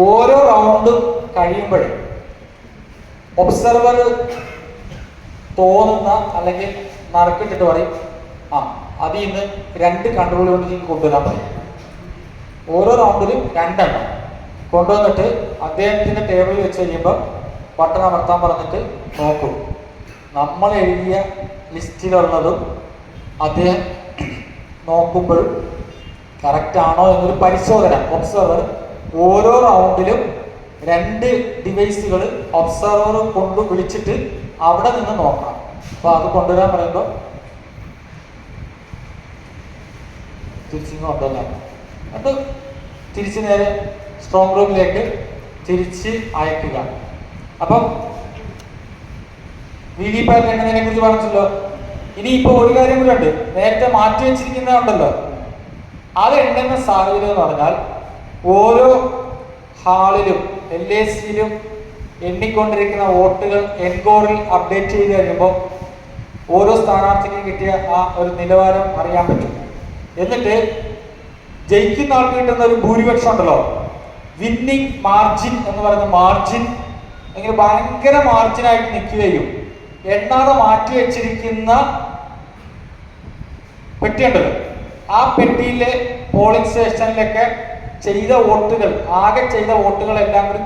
ഓരോ റൗണ്ടും കഴിയുമ്പോഴും ഒബ്സർവർ തോന്നുന്ന അല്ലെങ്കിൽ നറുക്കിട്ടിട്ട് പറയും, അതിൽ നിന്ന് 2 കൺട്രോൾ കൊണ്ട് എനിക്ക് കൊണ്ടുവരാൻ പറയും. ഓരോ റൗണ്ടിലും 2 എണ്ണം കൊണ്ടുവന്നിട്ട് അദ്ദേഹത്തിന്റെ ടേബിളിൽ വെച്ച് കഴിയുമ്പോൾ ബട്ടൺ അമർത്താൻ പറഞ്ഞിട്ട് നോക്കും. നമ്മൾ എഴുതിയ ലിസ്റ്റിലുള്ളതും അദ്ദേഹം നോക്കുമ്പോഴും കറക്റ്റ് ആണോ എന്നൊരു പരിശോധന ഒബ്സർവർ ഓരോ റൗണ്ടിലും 2 ഡിവൈസുകൾ ഒബ്സർവർ കൊണ്ട് വിളിച്ചിട്ട് അവിടെ നിന്ന് നോക്കണം. അപ്പൊ അത് കൊണ്ടുവരാൻ പറയുമ്പോൾ തിരിച്ചിങ്ങ് കൊണ്ടുവരാം. അത് തിരിച്ച് നേരെ സ്ട്രോങ് റൂമിലേക്ക് തിരിച്ച് അയക്കുക. അപ്പം VVPAT എണ്ണതിനെ കുറിച്ച് പറഞ്ഞല്ലോ. ഇനിയിപ്പോ ഒരു കാര്യം കൂടെ ഉണ്ട്, നേരത്തെ മാറ്റി വെച്ചിരിക്കുന്നതുണ്ടല്ലോ, അത് എണ്ണുന്ന സാഹചര്യം എന്ന് പറഞ്ഞാൽ ഓരോ ഹാളിലും LACയിലും എണ്ണിക്കൊണ്ടിരിക്കുന്ന വോട്ടുകൾ എൻകോറിൽ അപ്ഡേറ്റ് ചെയ്ത് കഴിയുമ്പോൾ ഓരോ സ്ഥാനാർത്ഥിക്കും കിട്ടിയ ആ ഒരു നിലവാരം അറിയാൻ പറ്റും. എന്നിട്ട് ജയിക്കുന്ന ആൾക്ക് കിട്ടുന്ന ഒരു ഭൂരിപക്ഷം ഉണ്ടല്ലോ, വിന്നിങ് മാർജിൻ എന്ന് പറയുന്ന മാർജിൻ ഇങ്ങനെ ഭയങ്കര മാർജിനായിട്ട് നിൽക്കുകയും എണ്ണാതെ മാറ്റി വെച്ചിരിക്കുന്ന പെട്ടിയുണ്ടല്ലോ, ആ പെട്ടിയിലെ പോളിംഗ് സ്റ്റേഷനിലൊക്കെ ചെയ്ത വോട്ടുകൾ, ആകെ ചെയ്ത വോട്ടുകളെല്ലാം കൂടി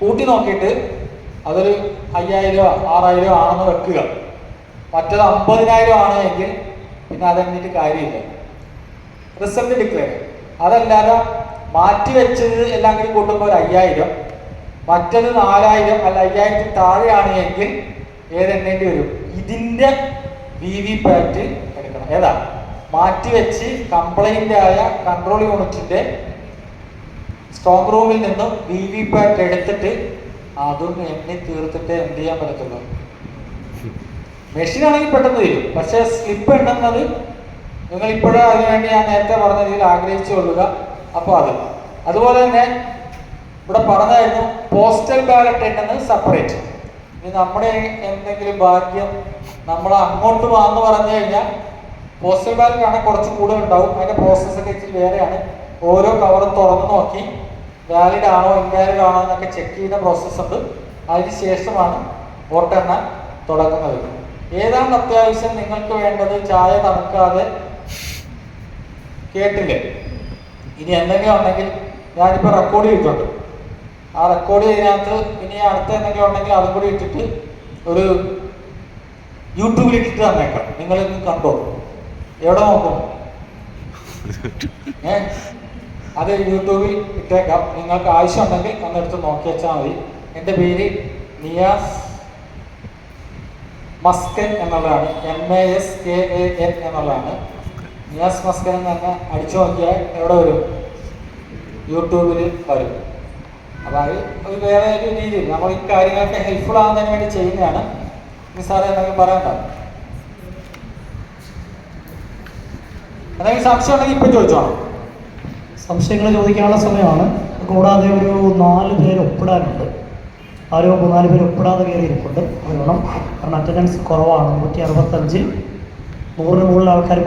കൂട്ടി നോക്കിയിട്ട് അതൊരു 5000 6000 ആണെന്ന് വെക്കുക. മറ്റത് 50000 ആണ് എങ്കിൽ പിന്നെ അതെന്നിട്ട് കാര്യമില്ല, റിസൾട്ട് ഡിക്ലെയർ. അതല്ലാതെ മാറ്റി വെച്ചത് എല്ലാം കൂടി കൂട്ടുമ്പോൾ ഒരു 5000, മറ്റത് 4000 അല്ല 5000 താഴെയാണ് എങ്കിൽ ഏതെണ്ണേണ്ടി വരും? ഇതിന്റെ VVPAT എടുക്കണം. ഏതാ? മാറ്റിവെച്ച് കംപ്ലൈന്റ് ആയ കൺട്രോൾ യൂണിറ്റിന്റെ സ്ട്രോങ് റൂമിൽ നിന്നും VVPAT എടുത്തിട്ട് അതും എണ്ണി തീർത്തിട്ട് എന്ത് ചെയ്യാൻ പറ്റത്തുള്ളൂ. മെഷീൻ ആണെങ്കിൽ പെട്ടെന്ന് തരും, പക്ഷെ സ്ലിപ്പ് എണ്ണുന്നത് നിങ്ങൾ ഇപ്പോഴും അതിനുവേണ്ടി ഞാൻ നേരത്തെ പറഞ്ഞ രീതിയിൽ ആഗ്രഹിച്ചു കൊള്ളുക. അപ്പോൾ അതുപോലെ തന്നെ ഇവിടെ പറഞ്ഞായിരുന്നു പോസ്റ്റൽ ബാലറ്റ് എണ്ണുന്നത് സെപ്പറേറ്റ്. ഇനി നമ്മുടെ എന്തെങ്കിലും ഭാഗ്യം നമ്മൾ അങ്ങോട്ട് വാന്ന് പറഞ്ഞു കഴിഞ്ഞാൽ പോസ്റ്റൽ ബാലറ്റ് ആണെങ്കിൽ കുറച്ച് കൂടുതൽ ഉണ്ടാവും. അതിന്റെ പ്രോസസ്സൊക്കെ ഇച്ചിരി വേറെയാണ്. ഓരോ കവറും തുറന്നു നോക്കി വാലിഡ് ആണോ ഇൻവാലിഡ് ആണോ എന്നൊക്കെ ചെക്ക് ചെയ്യുന്ന പ്രോസസ്സ് ഉണ്ട്. അതിന് ശേഷമാണ് വോട്ടെണ്ണാൻ തുടങ്ങുന്നത്. ഏതാണ് അത്യാവശ്യം നിങ്ങൾക്ക് വേണ്ടത്? ചായ തണുക്കാതെ കേട്ടില്ലേ? ഇനി എന്തെങ്കിലും ഉണ്ടെങ്കിൽ ഞാനിപ്പോൾ റെക്കോർഡ് ചെയ്തിട്ടുണ്ട്. ആ റെക്കോർഡ് ചെയ്തതിനകത്ത് ഇനി അടുത്ത എന്തെങ്കിലും ഉണ്ടെങ്കിൽ അതും കൂടി ഇട്ടിട്ട് ഒരു യൂട്യൂബിൽ ഇട്ടിട്ട് തന്നേക്കാം. നിങ്ങളിന്ന് കണ്ടോ? എവിടെ നോക്കും? അത് യൂട്യൂബിൽ ഇട്ടേക്കാം. നിങ്ങൾക്ക് ആവശ്യമുണ്ടെങ്കിൽ ഒന്നെടുത്ത് നോക്കി വെച്ചാൽ മതി. എൻ്റെ പേര് നിയാസ് മസ്കൻ എന്നുള്ളതാണ്, MASKAN എന്നുള്ളതാണ്. നിയാസ് മസ്കൻ എന്ന് തന്നെ അടിച്ചു നോക്കിയാൽ എവിടെ വരും? യൂട്യൂബിൽ വരും. അപ്പോൾ അത് ഒരു വേറെ ഒരു രീതിയിൽ നമ്മൾ ഈ കാര്യങ്ങളൊക്കെ ഹെൽപ്ഫുൾ ആകുന്നതിന് വേണ്ടി ചെയ്യുന്നതാണ്. സാറേ എന്തെങ്കിലും പറയണ്ട? എന്തെങ്കിലും സംശയം ഉണ്ടെങ്കിൽ ഇപ്പം ചോദിച്ചോണം. സംശയങ്ങൾ ചോദിക്കാനുള്ള സമയമാണ്. കൂടാതെ ഒരു 4 പേര് ഒപ്പിടാനുണ്ട്. ആരോ 4 പേര് ഒപ്പിടാതെ കയറി ഇരിപ്പുണ്ട്. അത് വേണം, കാരണം അറ്റൻഡൻസ് കുറവാണ്. 165 100-ന് മുകളിൽ ആൾക്കാർ